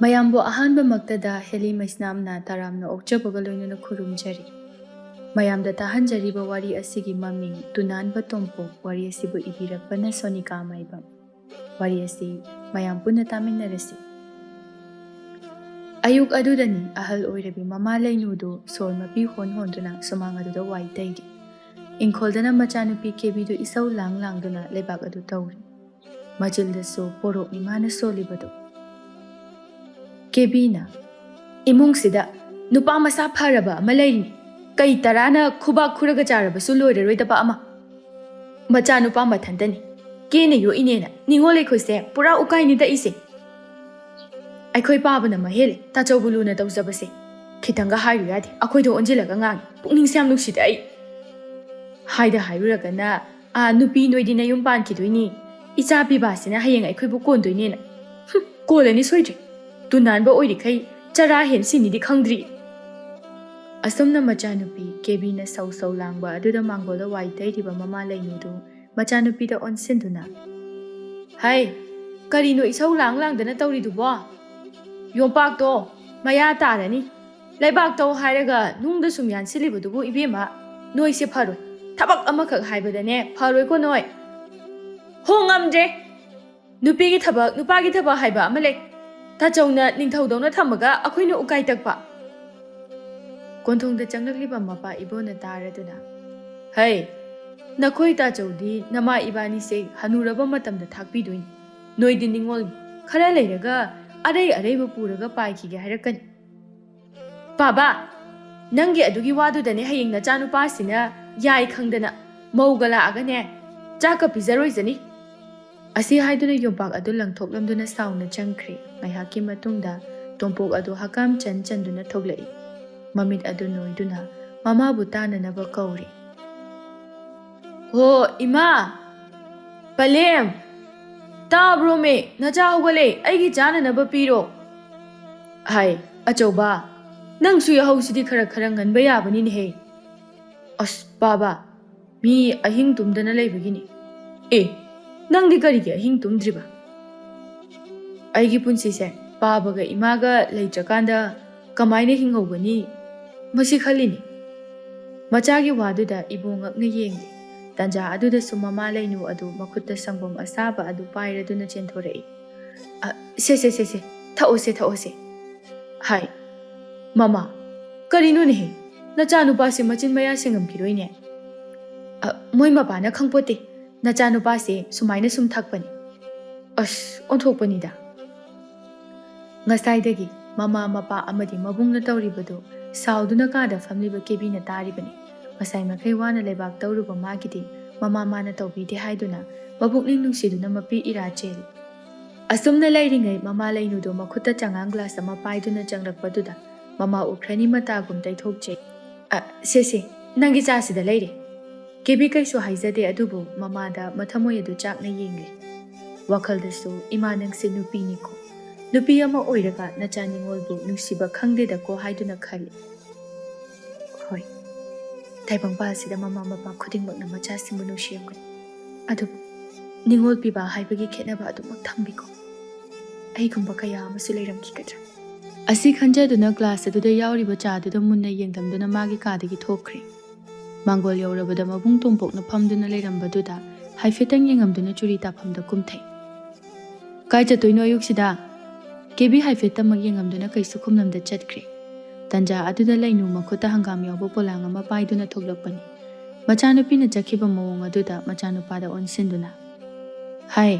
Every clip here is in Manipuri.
ꯃꯌꯥꯝꯕꯨ ꯑꯍꯥꯟꯕꯃꯛꯇꯗ ꯍꯦꯂꯤ ꯃꯩꯁꯅꯥꯝꯅ ꯇꯔꯥꯝꯅ ꯑꯣꯛꯆꯕꯒ ꯂꯣꯏꯅꯅ ꯈꯨꯔꯨꯝꯖꯔꯤ꯫ ꯃꯌꯥꯝꯗ ꯇꯥꯍꯟꯖꯔꯤꯕ ꯋꯥꯔꯤ ꯑꯁꯤꯒꯤ ꯃꯃꯤꯡ ꯇꯨꯅꯥꯟꯕ ꯇꯣꯝꯄꯣꯛ, ꯋꯥꯔꯤ ꯑꯁꯤꯕꯨ ꯏꯕꯤꯔꯛꯄꯅ ꯁꯣꯅꯤꯀꯥ ꯃꯥꯏꯕꯝ꯫ ꯋꯥꯔꯤ ꯑꯁꯤ ꯃꯌꯥꯝ ꯄꯨꯟꯅ ꯇꯥꯃꯤꯟꯅꯔꯁꯤ꯫ ꯑꯌꯨꯛ ꯑꯗꯨꯗꯅꯤ ꯑꯍꯜ ꯑꯣꯏꯔꯕꯤ ꯃꯃꯥ ꯂꯩꯅꯨꯗꯨ ꯁꯣꯔ ꯃꯄꯤ ꯍꯣꯟꯗꯨꯅ ꯁꯨꯃꯥꯡ ꯑꯗꯨꯗ ꯋꯥꯏ ꯇꯩꯔꯤ꯫ ꯏꯪꯈꯣꯜꯗꯅ ꯃꯆꯥꯅꯨꯄꯤ ꯀꯦꯕꯤꯗꯨ ꯏꯁꯧ ꯂꯥꯡꯗꯨꯅ ꯂꯩꯕꯥꯛ ꯑꯗꯨ ꯇꯧꯔꯤ꯫ ꯃꯆꯤꯜꯗꯁꯨ ꯄꯣꯔꯣꯛꯅꯤ ꯃꯥꯅ ꯁꯣꯜꯂꯤꯕꯗꯨ꯫ ꯀꯦꯕꯤꯅ, "ꯏꯃꯨꯡꯁꯤꯗ ꯅꯨꯄꯥ ꯃꯁꯥ ꯐꯔꯕ ꯑꯃ ꯂꯩꯔꯤꯅꯤ, ꯀꯩ ꯇꯔꯥꯅ ꯈꯨꯕꯥꯛ ꯈꯨꯔꯒ ꯆꯥꯔꯕꯁꯨ ꯂꯣꯏꯔꯔꯣꯏꯗꯕ ꯑꯃ꯫ ꯃꯆꯥꯅꯨꯄꯥ ꯃꯊꯟꯇꯅꯤ, ꯀꯦꯅ ꯌꯣꯛꯏꯅꯦꯅ ꯅꯤꯡꯉꯣꯜ ꯑꯩꯈꯣꯏꯁꯦ ꯄꯨꯔꯥ ꯎꯀꯥꯏꯅꯤ ꯇꯛꯏꯁꯦ꯫ ꯑꯩꯈꯣꯏ ꯄꯥꯕꯅ ꯃꯍꯦꯜꯂꯦ ꯇꯥꯆꯧꯕꯨ ꯂꯨꯅ ꯇꯧꯖꯕꯁꯦ꯫ ꯈꯤꯇꯪꯒ ꯍꯥꯏꯔꯨ ꯌꯥꯗꯦ, ꯑꯩꯈꯣꯏꯗ ꯑꯣꯟꯁꯤꯜꯂꯒ ꯉꯥꯡꯉꯤ, ꯄꯨꯛꯅꯤꯡꯁꯦ ꯌꯥꯝ ꯅꯨꯡꯁꯤꯗ ꯑꯩ꯫ ꯍꯥꯏꯗ ꯍꯥꯏꯔꯨꯔꯒꯅ ꯅꯨꯄꯤ ꯅꯣꯏꯗꯤ ꯅꯌꯨꯝ ꯄꯥꯟꯈꯤꯗꯣꯏꯅꯤ, ꯏꯆꯥ ꯄꯤꯕꯥꯁꯤꯅ ꯍꯌꯦꯡ ꯑꯩꯈꯣꯏꯕꯨ ꯀꯣꯟꯗꯣꯏꯅꯦꯅ꯫ ꯀꯣꯜꯂꯅꯤ ꯁꯣꯏꯗ꯭ꯔꯦ, ꯇꯨꯅꯥꯟꯕ ꯑꯣꯏꯔꯤꯈꯩ ꯆꯔꯥ ꯍꯦꯟ ꯁꯤꯅꯤꯗꯤ ꯈꯪꯗ꯭ꯔꯤ꯫ ꯑꯁꯨꯝꯅ ꯃꯆꯥꯅꯨꯄꯤ ꯀꯦꯕꯤꯅ ꯁꯧ ꯁꯧ ꯂꯥꯡꯕ ꯑꯗꯨꯗ ꯃꯥꯡꯒꯣꯜꯗ ꯋꯥꯏ ꯇꯩꯔꯤꯕ ꯃꯃꯥ ꯂꯩꯅꯨꯗꯨ ꯃꯆꯥꯅꯨꯄꯤꯗ ꯑꯣꯟꯁꯤꯟꯗꯨꯅ, "ꯍꯩ, ꯀꯔꯤꯅꯣ ꯏꯁꯧ ꯂꯥꯡꯗꯅ ꯇꯧꯔꯤꯗꯨꯕꯣ? ꯌꯣꯝꯄꯥꯛꯇꯣ ꯃꯌꯥ ꯇꯥꯔꯅꯤ, ꯂꯩꯕꯥꯛ ꯇꯧ ꯍꯥꯏꯔꯒ ꯅꯨꯡꯗ ꯁꯨꯝ ꯌꯥꯟꯁꯤꯜꯂꯤꯕꯗꯨꯕꯨ ꯏꯕꯦꯝꯃ, ꯅꯣꯏꯁꯦ ꯐꯔꯣꯏ, ꯊꯕꯛ ꯑꯃꯈꯛ ꯍꯥꯏꯕꯗꯅꯦ ꯐꯔꯣꯏꯀꯣ ꯅꯣꯏ꯫ ꯉꯝꯗ꯭ꯔꯦ, ꯅꯨꯄꯤꯒꯤ ꯊꯕꯛ ꯅꯨꯄꯥꯒꯤ ꯊꯕꯛ ꯍꯥꯏꯕ ꯑꯃ ꯂꯩ, ꯇꯥꯆꯧꯅ ꯅꯤꯡꯊꯧꯗꯧꯅ ꯊꯝꯃꯒ ꯑꯩꯈꯣꯏꯅ ꯎꯀꯥꯏ ꯇꯛꯄ." ꯀꯣꯟꯊꯣꯡꯗ ꯆꯪꯂꯛꯂꯤꯕ ꯃꯄꯥ ꯏꯕꯣꯅ ꯇꯥꯔꯗꯨꯅ, "ꯍꯩ, ꯅꯈꯣꯏ ꯇꯥꯆꯧꯗꯤ ꯅꯃꯥ ꯏꯕꯥꯅꯤꯁꯦ ꯍꯅꯨꯔꯕ ꯃꯇꯝꯗ ꯊꯥꯛꯄꯤꯗꯣꯏꯅꯤ, ꯅꯣꯏꯗꯤ ꯅꯤꯡꯉꯣꯜꯅꯤ, ꯈꯔ ꯂꯩꯔꯒ ꯑꯔꯩ ꯑꯔꯩꯕ ꯄꯨꯔꯒ ꯄꯥꯏꯈꯤꯒꯦ ꯍꯥꯏꯔꯛꯀꯅꯤ꯫ ꯄꯥꯕꯥ, ꯅꯪꯒꯤ ꯑꯗꯨꯒꯤ ꯋꯥꯗꯨꯗꯅꯦ ꯍꯌꯦꯡ ꯅꯆꯥꯅꯨꯄꯥꯁꯤꯅ ꯌꯥꯏ ꯈꯪꯗꯅ ꯃꯧꯒ ꯂꯥꯛꯑꯒꯅꯦ ꯆꯥꯛꯀ ꯄꯤꯖꯔꯣꯏꯖꯅꯤ." ꯑꯁꯤ ꯍꯥꯏꯗꯨꯅ ꯌꯣꯝꯄꯥꯛ ꯑꯗꯨ ꯂꯪꯊꯣꯛꯂꯝꯗꯨꯅ ꯁꯥꯎꯅ ꯆꯪꯈ꯭ꯔꯦ꯫ ꯉꯥꯏꯍꯥꯛꯀꯤ ꯃꯇꯨꯡꯗ ꯇꯣꯝꯄꯣꯛ ꯑꯗꯨ ꯍꯀꯥꯝ ꯆꯟꯗꯨꯅ ꯊꯣꯛꯂꯛꯏ꯫ ꯃꯃꯤꯠ ꯑꯗꯨ ꯅꯣꯏꯗꯨꯅ ꯃꯃꯥꯕꯨ ꯇꯥꯅꯅꯕ ꯀꯧꯔꯤ꯫ "ꯍꯣ ꯏꯃꯥ! ꯄꯂꯦꯝ! ꯇꯥꯕ꯭ꯔꯣꯃꯦ, ꯅꯆꯥ ꯍꯧꯒꯠꯂꯦ, ꯑꯩꯒꯤ ꯆꯥꯅꯅꯕ ꯄꯤꯔꯣ." "ꯍꯥꯏ ꯑꯆꯧꯕ, ꯅꯪꯁꯨ ꯌꯥꯍꯧꯁꯤꯗꯤ ꯈꯔ ꯉꯟꯕ ꯌꯥꯕꯅꯤꯅꯦꯍꯦ." "ꯑꯁ ꯄꯥꯕꯥ, ꯃꯤ ꯑꯍꯤꯡ ꯇꯨꯝꯗꯅ ꯂꯩꯕꯒꯤꯅꯤ." "ꯑꯦ, ꯅꯪꯗꯤ ꯀꯔꯤꯒꯤ ꯑꯍꯤꯡ ꯇꯨꯝꯗ꯭ꯔꯤꯕ?" "ꯑꯩꯒꯤ ꯄꯨꯟꯁꯤꯁꯦ ꯄꯥꯕꯒ ꯏꯃꯥꯒ ꯂꯩꯇ꯭ꯔꯀꯥꯟꯗ ꯀꯃꯥꯏꯅ ꯍꯤꯡꯍꯧꯒꯅꯤ, ꯃꯁꯤ ꯈꯜꯂꯤꯅꯤ." ꯃꯆꯥꯒꯤ ꯋꯥꯗꯨꯗ ꯏꯕꯣ ꯉꯛꯅ ꯌꯦꯡꯂꯤ꯫ ꯇꯟꯖꯥ ꯑꯗꯨꯗꯁꯨ ꯃꯃꯥ ꯂꯩꯅꯨ ꯑꯗꯨ ꯃꯈꯨꯠꯇ ꯁꯪꯒꯣꯝ ꯑꯁꯥꯕ ꯑꯗꯨ ꯄꯥꯏꯔꯗꯨꯅ ꯆꯦꯟꯊꯣꯔꯛꯏ꯫ "ꯁꯦ, ꯊꯛꯑꯣꯁꯦ." "ꯍꯥꯏ ꯃꯃꯥ, ꯀꯔꯤꯅꯣꯅꯦꯍꯦ, ꯅꯆꯥꯅꯨꯄꯥꯁꯦ ꯃꯆꯤꯟ ꯃꯌꯥ ꯁꯦꯡꯉꯝꯈꯤꯔꯣꯏꯅꯦ." "ꯃꯣꯏ ꯃꯄꯥꯅ ꯈꯪꯄꯣꯠꯇꯦ, ꯅꯆꯥꯅꯨꯄꯥꯁꯦ ꯁꯨꯃꯥꯏꯅ ꯁꯨꯝ ꯊꯛꯄꯅꯤ." "ꯑꯁ ꯑꯣꯟꯊꯣꯛꯄꯅꯤꯗ." ꯉꯁꯥꯏꯗꯒꯤ ꯃꯃꯥ ꯃꯄꯥ ꯑꯃꯗꯤ ꯃꯕꯨꯡꯅ ꯇꯧꯔꯤꯕꯗꯨ ꯁꯥꯎꯗꯨꯅ ꯀꯥꯗ ꯐꯝꯂꯤꯕ ꯀꯦꯕꯤꯅ ꯇꯥꯔꯤꯕꯅꯤ꯫ ꯉꯁꯥꯏ ꯃꯈꯩ ꯋꯥꯅ ꯂꯩꯕꯥꯛ ꯇꯧꯔꯨꯕ ꯃꯥꯒꯤꯗꯤ ꯃꯥꯅ ꯇꯧꯕꯤꯗꯦ ꯍꯥꯏꯗꯨꯅ ꯃꯄꯨꯛꯅꯤꯡ ꯅꯨꯡꯁꯤꯗꯨꯅ ꯃꯄꯤ ꯏꯔꯥ ꯆꯦꯜꯂꯤ꯫ ꯑꯁꯨꯝꯅ ꯂꯩꯔꯤꯉꯩ ꯃꯃꯥ ꯂꯩꯅꯨꯗꯨ ꯃꯈꯨꯠꯇ ꯆꯉꯥꯡ ꯒ꯭ꯂꯥꯁ ꯑꯃ ꯄꯥꯏꯗꯨꯅ ꯆꯪꯂꯛꯄꯗꯨꯗ ꯃꯃꯥ ꯎꯈ꯭ꯔꯅꯤ ꯃꯇꯥꯒꯨꯝ ꯇꯩꯊꯣꯛꯆꯩ꯫ "ꯁꯦ, ꯅꯪꯒꯤ ꯆꯥꯁꯤꯗ ꯂꯩꯔꯦ." ꯀꯦꯕꯤ ꯀꯩꯁꯨ ꯍꯥꯏꯖꯗꯦ, ꯑꯗꯨꯕꯨ ꯃꯃꯥꯗ ꯃꯊꯃꯣꯏ ꯑꯗꯨ ꯆꯥꯛꯅ ꯌꯦꯡꯂꯤ꯫ ꯋꯥꯈꯜꯗꯁꯨ, "ꯏꯃꯥ ꯅꯪꯁꯦ ꯅꯨꯄꯤꯅꯤꯀꯣ, ꯅꯨꯄꯤ ꯑꯃ ꯑꯣꯏꯔꯒ ꯅꯆꯥ ꯅꯤꯡꯉꯣꯜꯕꯨ ꯅꯨꯡꯁꯤꯕ ꯈꯪꯗꯦꯗꯀꯣ" ꯍꯥꯏꯗꯨꯅ ꯈꯜꯂꯤ꯫ ꯍꯣꯏ, ꯇꯥꯏꯕꯪꯄꯥꯜꯁꯤꯗ ꯃꯃꯥ ꯃꯄꯥ ꯈꯨꯗꯤꯡꯃꯛꯅ ꯃꯆꯥꯁꯤꯡꯕꯨ ꯅꯨꯡꯁꯤꯔꯝꯒꯅꯤ, ꯑꯗꯨꯕꯨ ꯅꯤꯡꯉꯣꯜ ꯄꯤꯕꯥ ꯍꯥꯏꯕꯒꯤ ꯈꯦꯠꯅꯕ ꯑꯗꯨꯃꯛ ꯊꯝꯕꯤꯀꯣ꯫ ꯑꯩꯒꯨꯝꯕ ꯀꯌా ꯑꯃꯁꯨ ꯂꯩꯔꯝꯈꯤꯒꯗ꯭ꯔꯥ? ꯑꯁꯤ ꯈꯟꯖꯗꯨꯅ ꯒ꯭ꯂꯥꯁ ꯑꯗꯨꯗ ꯌꯥꯎꯔꯤꯕ ꯆꯥꯗꯨꯗ ꯃꯨꯟꯅ ꯌꯦꯡꯂꯝꯗꯨꯅ ꯃꯥꯒꯤ ꯀꯥꯗꯒꯤ ꯊꯣꯛꯈ꯭ꯔꯦ꯫ ꯃꯥꯡꯒꯣꯜ ꯌꯧꯔꯕꯗ ꯃꯕꯨꯡ ꯇꯣꯝꯄꯣꯛꯅ ꯐꯝꯗꯨꯅ ꯂꯩꯔꯝꯕꯗꯨꯗ ꯍꯥꯏꯐꯦꯠꯇꯪ ꯌꯦꯡꯉꯝꯗꯨꯅ ꯆꯨꯔꯤ ꯇꯥꯐꯝꯗ ꯀꯨꯝꯊꯩ꯫ "ꯀꯥꯏ ꯆꯠꯇꯣꯏꯅꯣ ꯑꯌꯨꯛꯁꯤꯗ?" ꯀꯦꯕꯤ ꯍꯥꯏꯐꯦꯠꯇꯃꯛ ꯌꯦꯡꯉꯝꯗꯨꯅ ꯀꯩꯁꯨ ꯈꯨꯝꯂꯝꯗ ꯆꯠꯈ꯭ꯔꯦ꯫ ꯇꯟꯖꯥ ꯑꯗꯨꯗ ꯂꯩꯅꯨ ꯃꯈꯨꯠꯇ ꯍꯪꯒꯥꯝ ꯌꯥꯎꯕ ꯄꯣꯂꯥꯡ ꯑꯃ ꯄꯥꯏꯗꯨꯅ ꯊꯣꯛꯂꯛꯄꯅꯤ꯫ ꯃꯆꯥꯅꯨꯄꯤꯅ ꯆꯠꯈꯤꯕ ꯃꯑꯣꯡ ꯑꯗꯨꯗ ꯃꯆꯥꯅꯨꯄꯥꯗ ꯑꯣꯟꯁꯤꯟꯗꯨꯅ, "ꯍꯥꯏ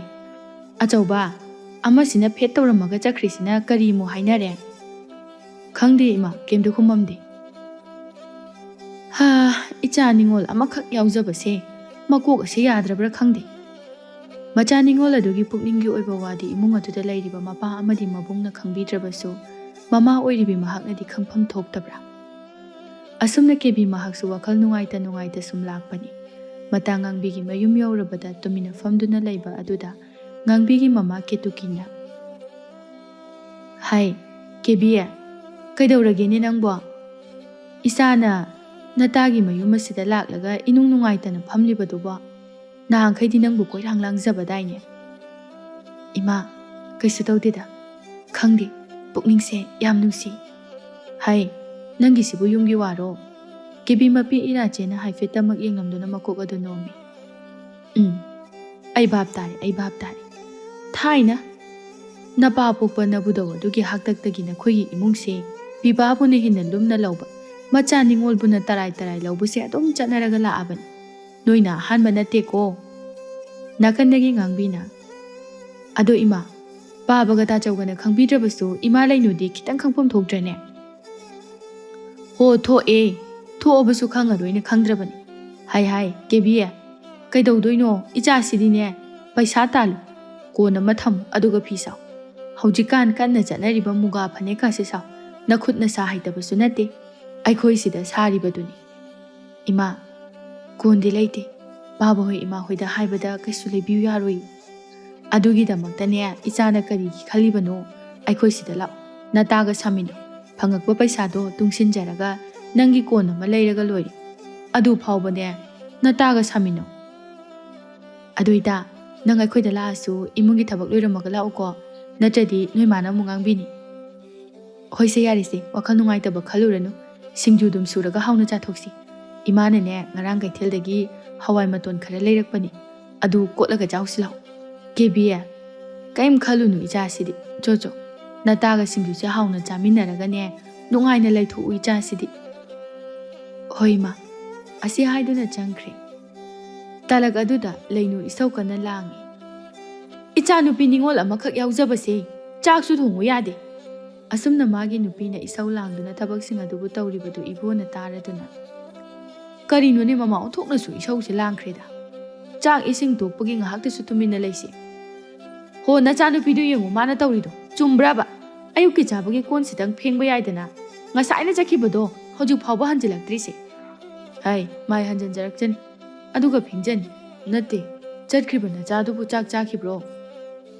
ꯑꯆꯧꯕ, ꯑꯃꯁꯤꯅ ꯐꯦꯠ ꯇꯧꯔꯝꯃꯒ ꯆꯠꯈ꯭ꯔꯤꯁꯤꯅ ꯀꯔꯤꯃꯨꯛ ꯍꯥꯏꯅꯔꯦ?" "ꯈꯪꯗꯦ ꯏꯃꯥ, ꯀꯩꯝꯇ ꯈꯨꯝꯃꯝꯗꯦ." "ꯏꯆꯥ ꯅꯤꯡꯉꯣꯜ ꯑꯃꯈꯛ ꯌꯥꯎꯖꯕꯁꯦ ꯃꯀꯣꯛ ꯑꯁꯤ ꯌꯥꯗ꯭ꯔꯕ꯭ꯔꯥ ꯈꯪꯗꯦ." ꯃꯆꯥ ꯅꯤꯡꯉꯣꯜ ꯑꯗꯨꯒꯤ ꯄꯨꯛꯅꯤꯡꯒꯤ ꯑꯣꯏꯕ ꯋꯥꯗꯤ ꯏꯃꯨꯡ ꯑꯗꯨꯗ ꯂꯩꯔꯤꯕ ꯃꯄꯥ ꯑꯃꯗꯤ ꯃꯕꯨꯡꯅ ꯈꯪꯕꯤꯗ꯭ꯔꯕꯁꯨ ꯃꯃꯥ ꯑꯣꯏꯔꯤꯕꯤ ꯃꯍꯥꯛꯅꯗꯤ ꯈꯪꯐꯝ ꯊꯣꯛꯇꯕ꯭ꯔꯥ? ꯑꯁꯨꯝꯅ ꯀꯦꯕꯤ ꯃꯍꯥꯛꯁꯨ ꯋꯥꯈꯜ ꯅꯨꯡꯉꯥꯏꯇ ꯁꯨꯝ ꯂꯥꯛꯄꯅꯤ꯫ ꯃꯇꯥ ꯉꯥꯡꯕꯤꯒꯤ ꯃꯌꯨꯝ ꯌꯧꯔꯕꯗ ꯇꯨꯃꯤꯟꯅ ꯐꯝꯗꯨꯅ ꯂꯩꯕ ꯑꯗꯨꯗ ꯉꯥꯡꯕꯤꯒꯤ ꯃꯃꯥ ꯀꯦꯇꯨꯀꯤꯅ, "ꯍꯥꯏ ꯀꯦꯕꯤ, ꯀꯩꯗꯧꯔꯒꯦꯅꯦ ꯅꯪꯕꯣ? ꯏꯆꯥꯅ ꯅꯇꯥꯒꯤ ꯃꯌꯨꯝ ꯑꯁꯤꯗ ꯂꯥꯛꯂꯒ ꯏꯅꯨꯡ ꯅꯨꯡꯉꯥꯏꯇꯅ ꯐꯝꯂꯤꯕꯗꯨꯕꯣ? ꯅꯍꯥꯟꯈꯩꯗꯤ ꯅꯪꯕꯨ ꯀꯣꯏꯔꯥꯡ ꯂꯥꯡꯖꯕꯗꯥꯏꯅꯦ?" "ꯏꯃꯥ, ꯀꯩꯁꯨ ꯇꯧꯗꯦꯗ, ꯈꯪꯗꯦ, ꯄꯨꯛꯅꯤꯡꯁꯦ ꯌꯥꯝ ꯅꯨꯡꯁꯤ꯫ ꯍꯥꯏ, ꯅꯪꯒꯤꯁꯤꯕꯨ ꯌꯨꯝꯒꯤ ꯋꯥꯔꯣ? ꯀꯦꯕꯤ ꯃꯄꯤ ꯏꯔꯥꯆꯦꯅ ꯍꯥꯏꯐꯦꯠꯇꯃꯛ ꯌꯦꯡꯂꯝꯗꯨꯅ ꯃꯀꯣꯛ ꯑꯗꯨ ꯅꯣꯝꯃꯤ꯫ ꯑꯩ ꯚꯥꯞ ꯇꯥꯔꯦ꯫ ꯊꯥꯏꯅ ꯅꯄꯥ ꯄꯣꯛꯄ ꯅꯕꯨꯗꯧ ꯑꯗꯨꯒꯤ ꯍꯥꯛꯇꯛꯇꯒꯤ ꯅꯈꯣꯏꯒꯤ ꯏꯃꯨꯡꯁꯦ ꯄꯤꯕꯥꯕꯨꯅ ꯍꯦꯟꯅ ꯂꯨꯝꯅ ꯂꯧꯕ, ꯃꯆꯥ ꯅꯤꯡꯉꯣꯜꯕꯨꯅ ꯇꯔꯥꯏ ꯂꯧꯕꯁꯦ ꯑꯗꯨꯝ ꯆꯠꯅꯔꯒ ꯂꯥꯛꯑꯕꯅꯤ꯫ ꯅꯣꯏꯅ ꯑꯍꯥꯟꯕ ꯅꯠꯇꯦꯀꯣ꯫ ꯅꯥꯀꯟꯗꯒꯤ ꯉꯥꯡꯕꯤꯅ, ꯑꯗꯣ ꯏꯃꯥ, ꯄꯥꯕꯒ ꯇꯥꯆꯧꯒꯅ ꯈꯪꯕꯤꯗ꯭ꯔꯕꯁꯨ ꯏꯃꯥ ꯂꯩꯅꯨꯗꯤ ꯈꯤꯇꯪ ꯈꯪꯐꯝ ꯊꯣꯛꯇ꯭ꯔꯦꯅꯦ? ꯍꯣ, ꯊꯣꯛꯑꯦ꯫ ꯊꯣꯛꯑꯕꯁꯨ ꯈꯪꯉꯔꯣꯏꯅ ꯈꯪꯗ꯭ꯔꯕꯅꯤ꯫ ꯍꯥꯏ ꯀꯦꯕꯤ, ꯀꯩꯗꯧꯗꯣꯏꯅꯣ? ꯏꯆꯥꯁꯤꯗꯤꯅꯦ, ꯄꯩꯁꯥ ꯇꯥꯜꯂꯨ, ꯀꯣꯟ ꯑꯃ ꯊꯝꯃꯨ, ꯑꯗꯨꯒ ꯐꯤ ꯁꯥꯎ꯫ ꯍꯧꯖꯤꯛꯀꯥꯟ ꯀꯟꯅ ꯆꯠꯅꯔꯤꯕ ꯃꯨꯒꯥ ꯐꯅꯦꯛꯀꯥꯁꯦ ꯁꯥꯎ꯫ ꯅꯈꯨꯠ ꯅꯁꯥ ꯍꯩꯇꯕꯁꯨ ꯅꯠꯇꯦ, ꯑꯩꯈꯣꯏ ꯁꯤꯗ ꯁꯥꯔꯤꯕꯗꯨꯅꯤ꯫ ꯏꯃꯥ, ꯀꯣꯟꯗꯤ ꯂꯩꯇꯦ꯫ ꯕꯥꯕꯥꯍꯣꯏ ꯏꯃꯥꯍꯣꯏꯗ ꯍꯥꯏꯕꯗ ꯀꯩꯁꯨ ꯂꯩꯕꯤꯌꯨ ꯌꯥꯔꯣꯏ꯫ ꯑꯗꯨꯒꯤꯗꯃꯛꯇꯅꯦ ꯏꯆꯥꯅ ꯀꯔꯤꯒꯤ ꯈꯜꯂꯤꯕꯅꯣ? ꯑꯩꯈꯣꯏ ꯁꯤꯗ ꯂꯥꯛꯑꯣ, ꯅꯇꯥꯒ ꯁꯥꯃꯤꯟꯅꯧ꯫ ꯐꯪꯉꯛꯄ ꯄꯩꯁꯥꯗꯣ ꯇꯨꯡꯁꯤꯟꯖꯔꯒ ꯅꯪꯒꯤ ꯀꯣꯟ ꯑꯃ ꯂꯩꯔꯒ ꯂꯣꯏꯔꯦ꯫ ꯑꯗꯨ ꯐꯥꯎꯕꯅꯦ ꯅꯇꯥꯒ ꯁꯥꯃꯤꯟꯅꯧ꯫ ꯑꯗꯨ ꯏꯇꯥ, ꯅꯪ ꯑꯩꯈꯣꯏꯗ ꯂꯥꯛꯑꯁꯨ ꯏꯃꯨꯡꯒꯤ ꯊꯕꯛ ꯂꯣꯏꯔꯝꯃꯒ ꯂꯥꯛꯎꯀꯣ, ꯅꯠꯇ꯭ꯔꯗꯤ ꯅꯣꯏ ꯃꯥꯅ ꯑꯃꯨꯛ ꯉꯥꯡꯕꯤꯅꯤ꯫ ꯍꯣꯏꯁꯦ, ꯌꯥꯔꯦꯁꯦ, ꯋꯥꯈꯜ ꯅꯨꯡꯉꯥꯏꯇꯕ ꯈꯜꯂꯨꯔꯅꯨ꯫ ꯁꯤꯡꯖꯨꯗꯨꯝ ꯁꯨꯔꯒ ꯍꯥꯎꯅ ꯆꯥꯊꯣꯛꯁꯤ꯫ ꯏꯃꯥꯅꯅꯦ ꯉꯔꯥꯡ ꯀꯩꯊꯦꯜꯗꯒꯤ ꯍꯋꯥꯏ ꯃꯇꯣꯟ ꯈꯔ ꯂꯩꯔꯛꯄꯅꯤ, ꯑꯗꯨ ꯀꯣꯠꯂꯒ ꯆꯥꯎꯁꯤ ꯂꯥꯎ꯫ ꯀꯦꯕꯤ, ꯀꯩꯝ ꯈꯜꯂꯨꯅꯨ ꯏꯆꯥꯁꯤꯗꯤ꯫ ꯆꯣ, ꯅꯇꯥꯒ ꯁꯤꯡꯖꯨꯁꯦ ꯍꯥꯎꯅ ꯆꯥꯃꯤꯟꯅꯔꯒꯅꯦ ꯅꯨꯡꯉꯥꯏꯅ ꯂꯩꯊꯣꯛꯎ ꯏꯆꯥꯁꯤꯗꯤ꯫ ꯍꯣꯏ ꯏꯃꯥ꯫ ꯑꯁꯤ ꯍꯥꯏꯗꯨꯅ ꯆꯪꯈ꯭ꯔꯦ꯫ ꯇꯂꯛ ꯑꯗꯨꯗ ꯂꯩꯅꯨ ꯏꯁꯧ ꯀꯟꯅ ꯂꯥꯡꯉꯤ꯫ ꯏꯆꯥꯅꯨꯄꯤ ꯅꯤꯡꯉꯣꯜ ꯑꯃꯈꯛ ꯌꯥꯎꯖꯕꯁꯦ ꯆꯥꯛꯁꯨ ꯊꯣꯡꯉꯨ ꯌꯥꯗꯦ꯫ ꯑꯁꯨꯝꯅ ꯃꯥꯒꯤ ꯅꯨꯄꯤꯅ ꯏꯁꯧ ꯂꯥꯡꯗꯨꯅ ꯊꯕꯛꯁꯤꯡ ꯑꯗꯨꯕꯨ ꯇꯧꯔꯤꯕꯗꯨ ꯏꯕꯣꯅ ꯇꯥꯔꯗꯨꯅ, ꯀꯔꯤꯅꯣꯅꯦ ꯃꯃꯥ, ꯑꯣꯟꯊꯣꯛꯅꯁꯨ ꯏꯁꯧꯁꯦ ꯂꯥꯡꯈ꯭ꯔꯦꯗ꯫ ꯆꯥꯛ ꯏꯁꯤꯡ ꯇꯣꯛꯄꯒꯤ ꯉꯥꯏꯍꯥꯛꯇꯁꯨ ꯇꯨꯃꯤꯟꯅ ꯂꯩꯁꯤ꯫ ꯍꯣ, ꯅꯆꯥꯅꯨꯄꯤꯗꯨ ꯌꯦꯡꯉꯨ, ꯃꯥꯅ ꯇꯧꯔꯤꯗꯣ ꯆꯨꯝꯕ꯭ꯔꯕ? ꯑꯌꯨꯛꯀꯤ ꯆꯥꯕꯒꯤ ꯀꯣꯟꯁꯤꯗꯪ ꯐꯦꯡꯕ ꯌꯥꯏꯗꯅ, ꯉꯁꯥꯏꯅ ꯆꯠꯈꯤꯕꯗꯣ ꯍꯧꯖꯤꯛ ꯐꯥꯎꯕ ꯍꯟꯖꯤꯜꯂꯛꯇ꯭ꯔꯤꯁꯦ꯫ ꯍꯥꯏ, ꯃꯥꯏ ꯍꯟꯖꯤꯟꯖꯔꯛꯆꯅꯤ, ꯑꯗꯨꯒ ꯐꯦꯡꯖꯅꯤ꯫ ꯅꯠꯇꯦ, ꯆꯠꯈ꯭ꯔꯤꯕ ꯅꯆꯥꯗꯨꯕꯨ ꯆꯥꯛ ꯆꯥꯈꯤꯕ꯭ꯔꯣ?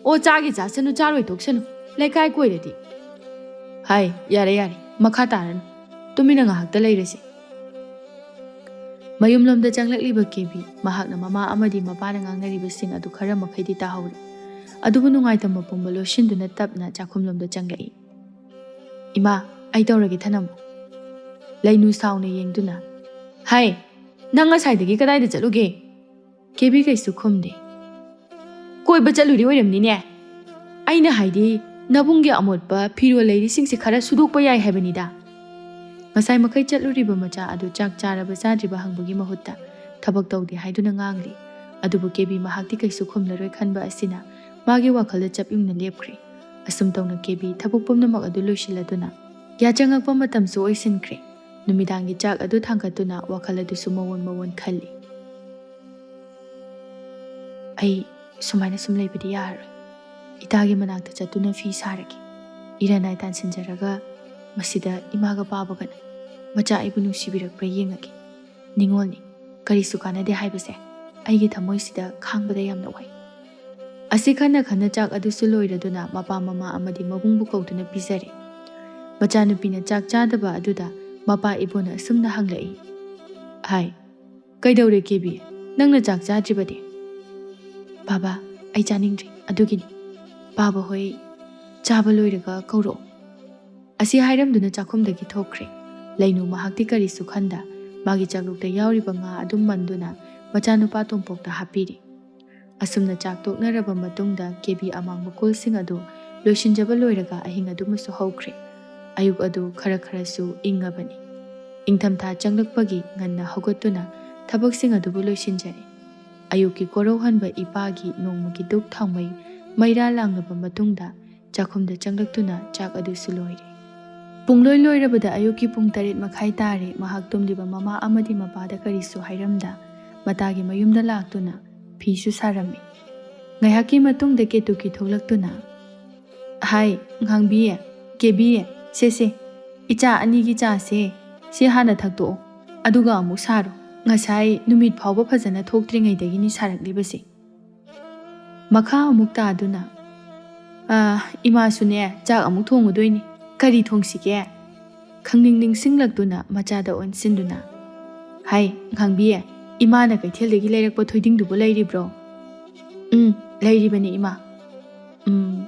ꯑꯣ, ꯆꯥꯒꯦ ꯆꯥꯁꯅꯨ, ꯆꯥꯔꯣꯏ ꯇꯣꯛꯁꯅꯨ, ꯂꯩꯀꯥꯏ ꯀꯣꯏꯔꯗꯤ꯫ ꯍꯥꯏ, ꯌꯥꯔꯦ, ꯃꯈꯥ ꯇꯥꯔꯅꯨ, ꯇꯨꯃꯤꯟꯅ ꯉꯥꯏꯍꯥꯛꯇ ꯂꯩꯔꯁꯤ꯫ ꯃꯌꯨꯝꯂꯣꯝꯗ ꯆꯪꯂꯛꯂꯤꯕ ꯀꯦꯕꯤ, ꯃꯍꯥꯛꯅ ꯃꯃꯥ ꯑꯃꯗꯤ ꯃꯄꯥꯅ ꯉꯥꯡꯅꯔꯤꯕꯁꯤꯡ ꯑꯗꯨ ꯈꯔ ꯃꯈꯩꯗꯤ ꯇꯥꯍꯧꯔꯤ꯫ ꯑꯗꯨꯕꯨ ꯅꯨꯡꯉꯥꯏꯇꯕ ꯄꯨꯝꯕ ꯂꯣꯠꯁꯤꯟꯗꯨꯅ ꯇꯞꯅ ꯆꯥꯛꯈꯨꯝꯂꯣꯝꯗ ꯆꯪꯂꯛꯏ꯫ ꯏꯃꯥ, ꯑꯩ ꯇꯧꯔꯒꯦ, ꯊꯅꯝꯃꯨ꯫ ꯂꯩꯅꯨ ꯁꯥꯎꯅ ꯌꯦꯡꯗꯨꯅ, ꯍꯥꯏ, ꯅꯪ ꯉꯁꯥꯏꯗꯒꯤ ꯀꯗꯥꯏꯗ ꯆꯠꯂꯨꯒꯦ? ꯀꯦꯕꯤ ꯀꯩꯁꯨ ꯈꯨꯝꯗꯦ꯫ ꯀꯣꯏꯕ ꯆꯠꯂꯨꯔꯤ ꯑꯣꯏꯔꯝꯅꯤꯅꯦ꯫ ꯑꯩꯅ ꯍꯥꯏꯗꯤ ꯅꯕꯨꯡꯒꯤ ꯑꯃꯣꯠꯄ ꯐꯤꯔꯣꯜ ꯂꯩꯔꯤꯁꯤꯡꯁꯦ ꯈꯔ ꯁꯨꯗꯣꯛꯄ ꯌꯥꯏ ꯍꯥꯏꯕꯅꯤꯗ꯫ ꯉꯁꯥꯏ ꯃꯈꯩ ꯆꯠꯂꯨꯔꯤꯕ ꯃꯆꯥ ꯑꯗꯨ ꯆꯥꯛ ꯆꯥꯔꯕ ꯆꯥꯗ꯭ꯔꯤꯕ ꯍꯪꯕꯒꯤ ꯃꯍꯨꯠꯇ ꯊꯕꯛ ꯇꯧꯗꯦ ꯍꯥꯏꯗꯨꯅ ꯉꯥꯡꯂꯤ꯫ ꯑꯗꯨꯕꯨ ꯀꯦꯕꯤ ꯃꯍꯥꯛꯇꯤ ꯀꯩꯁꯨ ꯈꯨꯝꯂꯔꯣꯏ ꯈꯟꯕ ꯑꯁꯤꯅ ꯃꯥꯒꯤ ꯋꯥꯈꯜꯗ ꯆꯞ ꯌꯨꯡꯅ ꯂꯦꯞꯈ꯭ꯔꯦ꯫ ꯑꯁꯨꯝ ꯇꯧꯅ ꯀꯦꯕꯤ ꯊꯕꯛ ꯄꯨꯝꯅꯃꯛ ꯑꯗꯨ ꯂꯣꯏꯁꯤꯜꯂꯗꯨꯅ ꯌꯥꯆꯪꯉꯛꯄ ꯃꯇꯝꯁꯨ ꯑꯣꯏꯁꯤꯟꯈ꯭ꯔꯦ꯫ ꯅꯨꯃꯤꯗꯥꯡꯒꯤ ꯆꯥꯛ ꯑꯗꯨ ꯊꯥꯡꯒꯠꯇꯨꯅ ꯋꯥꯈꯜ ꯑꯗꯨꯁꯨ ꯃꯋꯣꯟ ꯈꯜꯂꯤ꯫ ꯑꯩ ꯁꯨꯃꯥꯏꯅ ꯁꯨꯝ ꯂꯩꯕꯗꯤ ꯌꯥꯔꯔꯣꯏ꯫ ꯏꯇꯥꯒꯤ ꯃꯅꯥꯛꯇ ꯆꯠꯇꯨꯅ ꯐꯤ ꯁꯥꯔꯒꯦ꯫ ꯏꯔꯟꯅꯥꯏ ꯇꯥꯟꯁꯤꯟꯖꯔꯒ ꯃꯁꯤꯗ ꯏꯃꯥꯒ ꯄꯥꯕꯒꯅ ꯃꯆꯥ ꯑꯩꯕꯨ ꯅꯨꯡꯁꯤꯕꯤꯔꯛꯄ꯭ꯔꯥ ꯌꯦꯡꯉꯒꯦ꯫ ꯅꯤꯡꯉꯣꯜꯅꯤ, ꯀꯔꯤꯁꯨ ꯀꯥꯟꯅꯗꯦ ꯍꯥꯏꯕꯁꯦ ꯑꯩꯒꯤ ꯊꯃꯣꯏꯁꯤꯗ ꯈꯥꯡꯕꯗ ꯌꯥꯝꯅ ꯋꯥꯏ꯫ ꯑꯁꯤ ꯈꯟꯅ ꯆꯥꯛ ꯑꯗꯨꯁꯨ ꯂꯣꯏꯔꯗꯨꯅ ꯃꯄꯥ ꯃꯃꯥ ꯑꯃꯗꯤ ꯃꯕꯨꯡꯕꯨ ꯀꯧꯗꯨꯅ ꯄꯤꯖꯔꯦ꯫ ꯃꯆꯥꯅꯨꯄꯤꯅ ꯆꯥꯛ ꯆꯥꯗꯕ ꯑꯗꯨꯗ ꯃꯄꯥ ꯏꯕꯣꯅ ꯑꯁꯨꯝꯅ ꯍꯪꯂꯛꯏ꯫ ꯍꯥꯏ, ꯀꯩꯗꯧꯔꯦ ꯀꯦꯕꯤ, ꯅꯪꯅ ꯆꯥꯛ ꯆꯥꯗ꯭ꯔꯤꯕꯗꯤ? ꯕꯥꯕꯥ, ꯑꯩ ꯆꯥꯅꯤꯡꯗ꯭ꯔꯤ, ꯑꯗꯨꯒꯤꯅꯤ꯫ ꯕꯥꯕꯥ ꯍꯣꯏ ꯆꯥꯕ ꯂꯣꯏꯔꯒ ꯀꯧꯔꯛꯑꯣ꯫ ꯑꯁꯤ ꯍꯥꯏꯔꯝꯗꯨꯅ ꯆꯥꯛꯈꯨꯝꯗꯒꯤ ꯊꯣꯛꯈ꯭ꯔꯦ꯫ ꯂꯩꯅꯨ ꯃꯍꯥꯛꯇꯤ ꯀꯔꯤꯁꯨ ꯈꯟꯗ ꯃꯥꯒꯤ ꯆꯥꯛꯂꯨꯛꯇ ꯌꯥꯎꯔꯤꯕ ꯉꯥ ꯑꯗꯨꯝ ꯃꯟꯗꯨꯅ ꯃꯆꯥꯅꯨꯄꯥ ꯇꯣꯝꯄꯣꯛꯇ ꯍꯥꯞꯄꯤꯔꯤ꯫ ꯑꯁꯨꯝꯅ ꯆꯥꯛ ꯇꯣꯛꯅꯔꯕ ꯃꯇꯨꯡꯗ ꯀꯦꯕꯤ ꯑꯃꯥꯡꯕ ꯀꯣꯜꯁꯤꯡ ꯑꯗꯨ ꯂꯣꯏꯁꯤꯟꯖꯕ ꯂꯣꯏꯔꯒ ꯑꯍꯤꯡ ꯑꯗꯨꯃꯁꯨ ꯍꯧꯈ꯭ꯔꯦ꯫ ꯑꯌꯨꯛ ꯑꯗꯨ ꯈꯔꯁꯨ ꯏꯪꯉꯕꯅꯤ꯫ ꯏꯪꯊꯝꯊꯥ ꯆꯪꯂꯛꯄꯒꯤ ꯉꯟꯅ ꯍꯧꯒꯠꯇꯨꯅ ꯊꯕꯛꯁꯤꯡ ꯑꯗꯨꯕꯨ ꯂꯣꯏꯁꯤꯟꯖꯔꯦ꯫ ꯑꯌꯨꯛꯀꯤ ꯀꯣꯔꯧꯍꯟꯕ ꯏꯄꯥꯒꯤ ꯅꯣꯡꯃꯒꯤ ꯗꯨꯛ ꯊꯥꯎꯃꯩ ꯃꯩꯔꯥ ꯂꯥꯡꯂꯕ ꯃꯇꯨꯡꯗ ꯆꯥꯛꯈꯨꯝꯗ ꯆꯪꯂꯛꯇꯨꯅ ꯆꯥꯛ ꯑꯗꯨꯁꯨ ꯂꯣꯏꯔꯦ꯫ ꯄꯨꯡꯂꯣꯏ ꯂꯣꯏꯔꯕꯗ ꯑꯌꯨꯛꯀꯤ ꯄꯨꯡ 8:30 ꯇꯥꯔꯦ꯫ ꯃꯍꯥꯛ ꯇꯨꯝꯂꯤꯕ ꯃꯃꯥ ꯑꯃꯗꯤ ꯃꯄꯥꯗ ꯀꯔꯤꯁꯨ ꯍꯥꯏꯔꯝꯗ ꯃꯇꯥꯒꯤ ꯃꯌꯨꯝꯗ ꯂꯥꯛꯇꯨꯅ ꯐꯤꯁꯨ ꯁꯥꯔꯝꯃꯤ꯫ ꯉꯥꯏꯍꯥꯛꯀꯤ ꯃꯇꯨꯡꯗ ꯀꯦꯇꯨꯀꯤ ꯊꯣꯛꯂꯛꯇꯨꯅ, ꯍꯥꯏ ꯉꯥꯡꯕꯤꯌꯦ, ꯀꯦꯕꯤꯌꯦ, ꯁꯦ ꯏꯆꯥ ꯑꯅꯤꯒꯤ ꯆꯥꯁꯦ, ꯁꯤ ꯍꯥꯟꯅ ꯊꯛꯇꯣꯛꯑꯣ, ꯑꯗꯨꯒ ꯑꯃꯨꯛ ꯁꯥꯔꯣ꯫ ꯉꯁꯥꯏ ꯅꯨꯃꯤꯠ ꯐꯥꯎꯕ ꯐꯖꯅ ꯊꯣꯛꯇ꯭ꯔꯤꯉꯩꯗꯒꯤꯅꯤ ꯁꯥꯔꯛꯂꯤꯕꯁꯦ꯫ ꯃꯈꯥ ꯑꯃꯨꯛ ꯇꯥꯗꯨꯅ, ꯏꯃꯥꯁꯨꯅꯦ ꯆꯥꯛ ꯑꯃꯨꯛ ꯊꯣꯡꯉꯨꯗꯣꯏꯅꯤ, ꯀꯔꯤ ꯊꯣꯡꯁꯤꯒꯦ? ꯈꯪꯅꯤꯡ ꯅꯤꯡꯁꯤꯡꯂꯛꯇꯨꯅ ꯃꯆꯥꯗ ꯑꯣꯟꯁꯤꯟꯗꯨꯅ, ꯍꯥꯏ ꯉꯥꯡꯕꯤꯌꯦ, ꯏꯃꯥꯅ ꯀꯩꯊꯦꯜꯗꯒꯤ ꯂꯩꯔꯛꯄ ꯊꯣꯏꯗꯤꯡꯗꯨꯕꯨ ꯂꯩꯔꯤꯕ꯭ꯔꯣ? ꯂꯩꯔꯤꯕꯅꯤ ꯏꯃꯥ꯫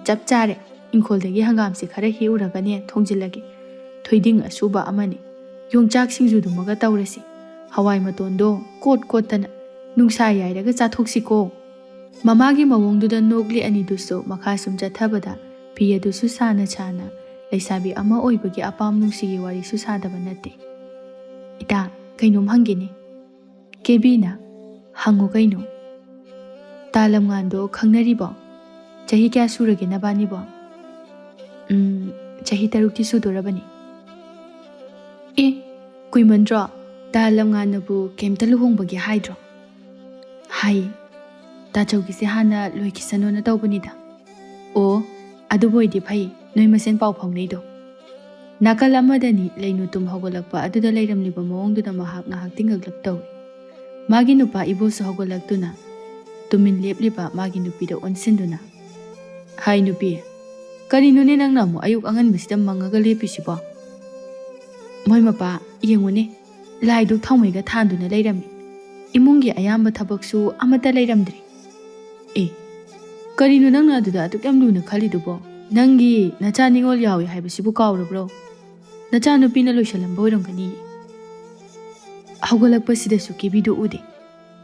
ꯆꯞ ꯆꯥꯔꯦ, ꯏꯪꯈꯣꯜꯗꯒꯤ ꯍꯪꯒꯥꯝꯁꯦ ꯈꯔ ꯍꯦꯛꯎꯔꯒꯅꯦ ꯊꯣꯡꯖꯤꯜꯂꯒꯦ. ꯊꯣꯏꯗꯤꯡ ꯑꯁꯨꯕ ꯑꯃꯅꯤ. ꯌꯣꯡꯆꯥꯛ ꯁꯤꯡꯖꯨꯗꯨꯃꯒ ꯇꯧꯔꯁꯤ. ꯍꯋꯥꯏ ꯃꯇꯣꯟꯗꯣ ꯀꯣꯠ ꯀꯣꯠꯇꯅ ꯅꯨꯡꯁꯥ ꯌꯥꯏꯔꯒ ꯆꯥꯊꯣꯛꯁꯤꯀꯣ. ꯃꯃꯥꯒꯤ ꯃꯑꯣꯡꯗꯨꯗ ꯅꯣꯛꯂꯤ ꯑꯅꯤꯗꯨꯁꯨ ꯃꯈꯥ ꯁꯨꯝ ꯆꯠꯊꯕꯗ ꯐꯤ ꯑꯗꯨꯁꯨ ꯁꯥꯅ ꯁꯥꯅ ꯂꯩꯁꯥꯕꯤ ꯑꯃ ꯑꯣꯏꯕꯒꯤ ꯑꯄꯥꯝ ꯅꯨꯡꯁꯤꯒꯤ ꯋꯥꯔꯤꯁꯨ ꯁꯥꯗꯕ ꯅꯠꯇꯦ. ꯏꯇꯥ, ꯀꯩꯅꯣꯝ ꯍꯪꯒꯦꯅꯦ. ꯀꯦꯕꯤꯅ ꯍꯪꯉꯨ ꯀꯩꯅꯣ. ꯇꯥꯂꯝꯉꯥꯟꯗꯣ ꯈꯪꯅꯔꯤꯕꯣ? ꯆꯍꯤ ꯀꯌꯥ ꯁꯨꯔꯒꯦ ꯅꯕꯥꯅꯤꯕꯣ? ꯆꯍꯤ 3ꯇꯤ ꯁꯨꯗꯣꯔꯕꯅꯤ. ꯑꯦ, ꯀꯨꯏꯃꯟꯗ꯭ꯔꯣ? ꯇꯥꯂꯝꯉꯥꯟꯅꯕꯨ ꯀꯩꯝꯇ ꯂꯨꯍꯣꯡꯕꯒꯤ ꯍꯥꯏꯗ꯭ꯔꯣ? ꯍꯥꯏ. ꯇꯥꯆꯧꯒꯤꯁꯦ ꯍꯥꯟꯅ ꯂꯣꯏꯈꯤꯁꯅꯣꯅ ꯇꯧꯕꯅꯤꯗ. ꯑꯣ, ꯑꯗꯨꯕꯨ ꯑꯣꯏꯗꯤ ꯐꯩ ꯅꯣꯏ ꯃꯁꯦꯟ ꯄꯥꯎ ꯐꯥꯎꯅꯩꯗꯣ. ꯅꯥꯀꯜ ꯑꯃꯗꯅꯤ ꯂꯩꯅꯨ ꯇꯨꯝ ꯍꯧꯒꯠꯂꯛꯄ ꯑꯗꯨꯗ ꯂꯩꯔꯝꯂꯤꯕ ꯃꯑꯣꯡꯗꯨꯗ ꯃꯍꯥꯛ ꯉꯥꯏꯍꯥꯛꯇꯤ ꯉꯛꯂꯛ ꯇꯧꯏ. ꯃꯥꯒꯤ ꯅꯨꯄꯥ ꯏꯕꯣꯁꯨ ꯍꯧꯒꯠꯂꯛꯇꯨꯅ ꯇꯨꯃꯤꯟ ꯂꯦꯞꯂꯤꯕ ꯃꯥꯒꯤ ꯅꯨꯄꯤꯗ ꯑꯣꯟꯁꯤꯟꯗꯨꯅ, ꯍꯥꯏ ꯅꯨꯄꯤ, ꯀꯔꯤꯅꯣꯅꯦ ꯅꯪꯅ ꯑꯃꯨꯛ ꯑꯌꯨꯛ ꯑꯉꯟꯕꯁꯤꯗ ꯃꯪꯉꯒ ꯂꯦꯞꯄꯤꯁꯤꯕꯣ? ꯃꯣꯏ ꯃꯄꯥ, ꯌꯦꯡꯉꯨꯅꯦ, ꯂꯥꯏꯗꯨꯛ ꯊꯥꯎꯃꯩꯒ ꯊꯥꯟꯗꯨꯅ ꯂꯩꯔꯝꯃꯤ. ꯏꯃꯨꯡꯒꯤ ꯑꯌꯥꯝꯕ ꯊꯕꯛꯁꯨ ꯑꯃꯠꯇ ꯂꯩꯔꯝꯗ꯭ꯔꯤ. ꯑꯦ, ꯀꯔꯤꯅꯣ ꯅꯪꯅ ꯑꯗꯨꯗ ꯑꯗꯨꯛ ꯌꯥꯝ ꯂꯨꯅ ꯈꯜꯂꯤꯗꯨꯕꯣ? ꯅꯪꯒꯤ ꯅꯆꯥ ꯅꯤꯉꯣꯜ ꯌꯥꯎꯏ ꯍꯥꯏꯕꯁꯤꯕꯨ ꯀꯥꯎꯔꯕ꯭ꯔꯣ? ꯅꯆꯥ ꯅꯨꯄꯤꯅ ꯂꯣꯏꯁꯤꯜꯂꯝꯕ ꯑꯣꯏꯔꯝꯒꯅꯤ. ꯍꯧꯒꯠꯂꯛꯄꯁꯤꯗꯁꯨ ꯀꯦꯕꯤꯗꯨ ꯎꯗꯦ.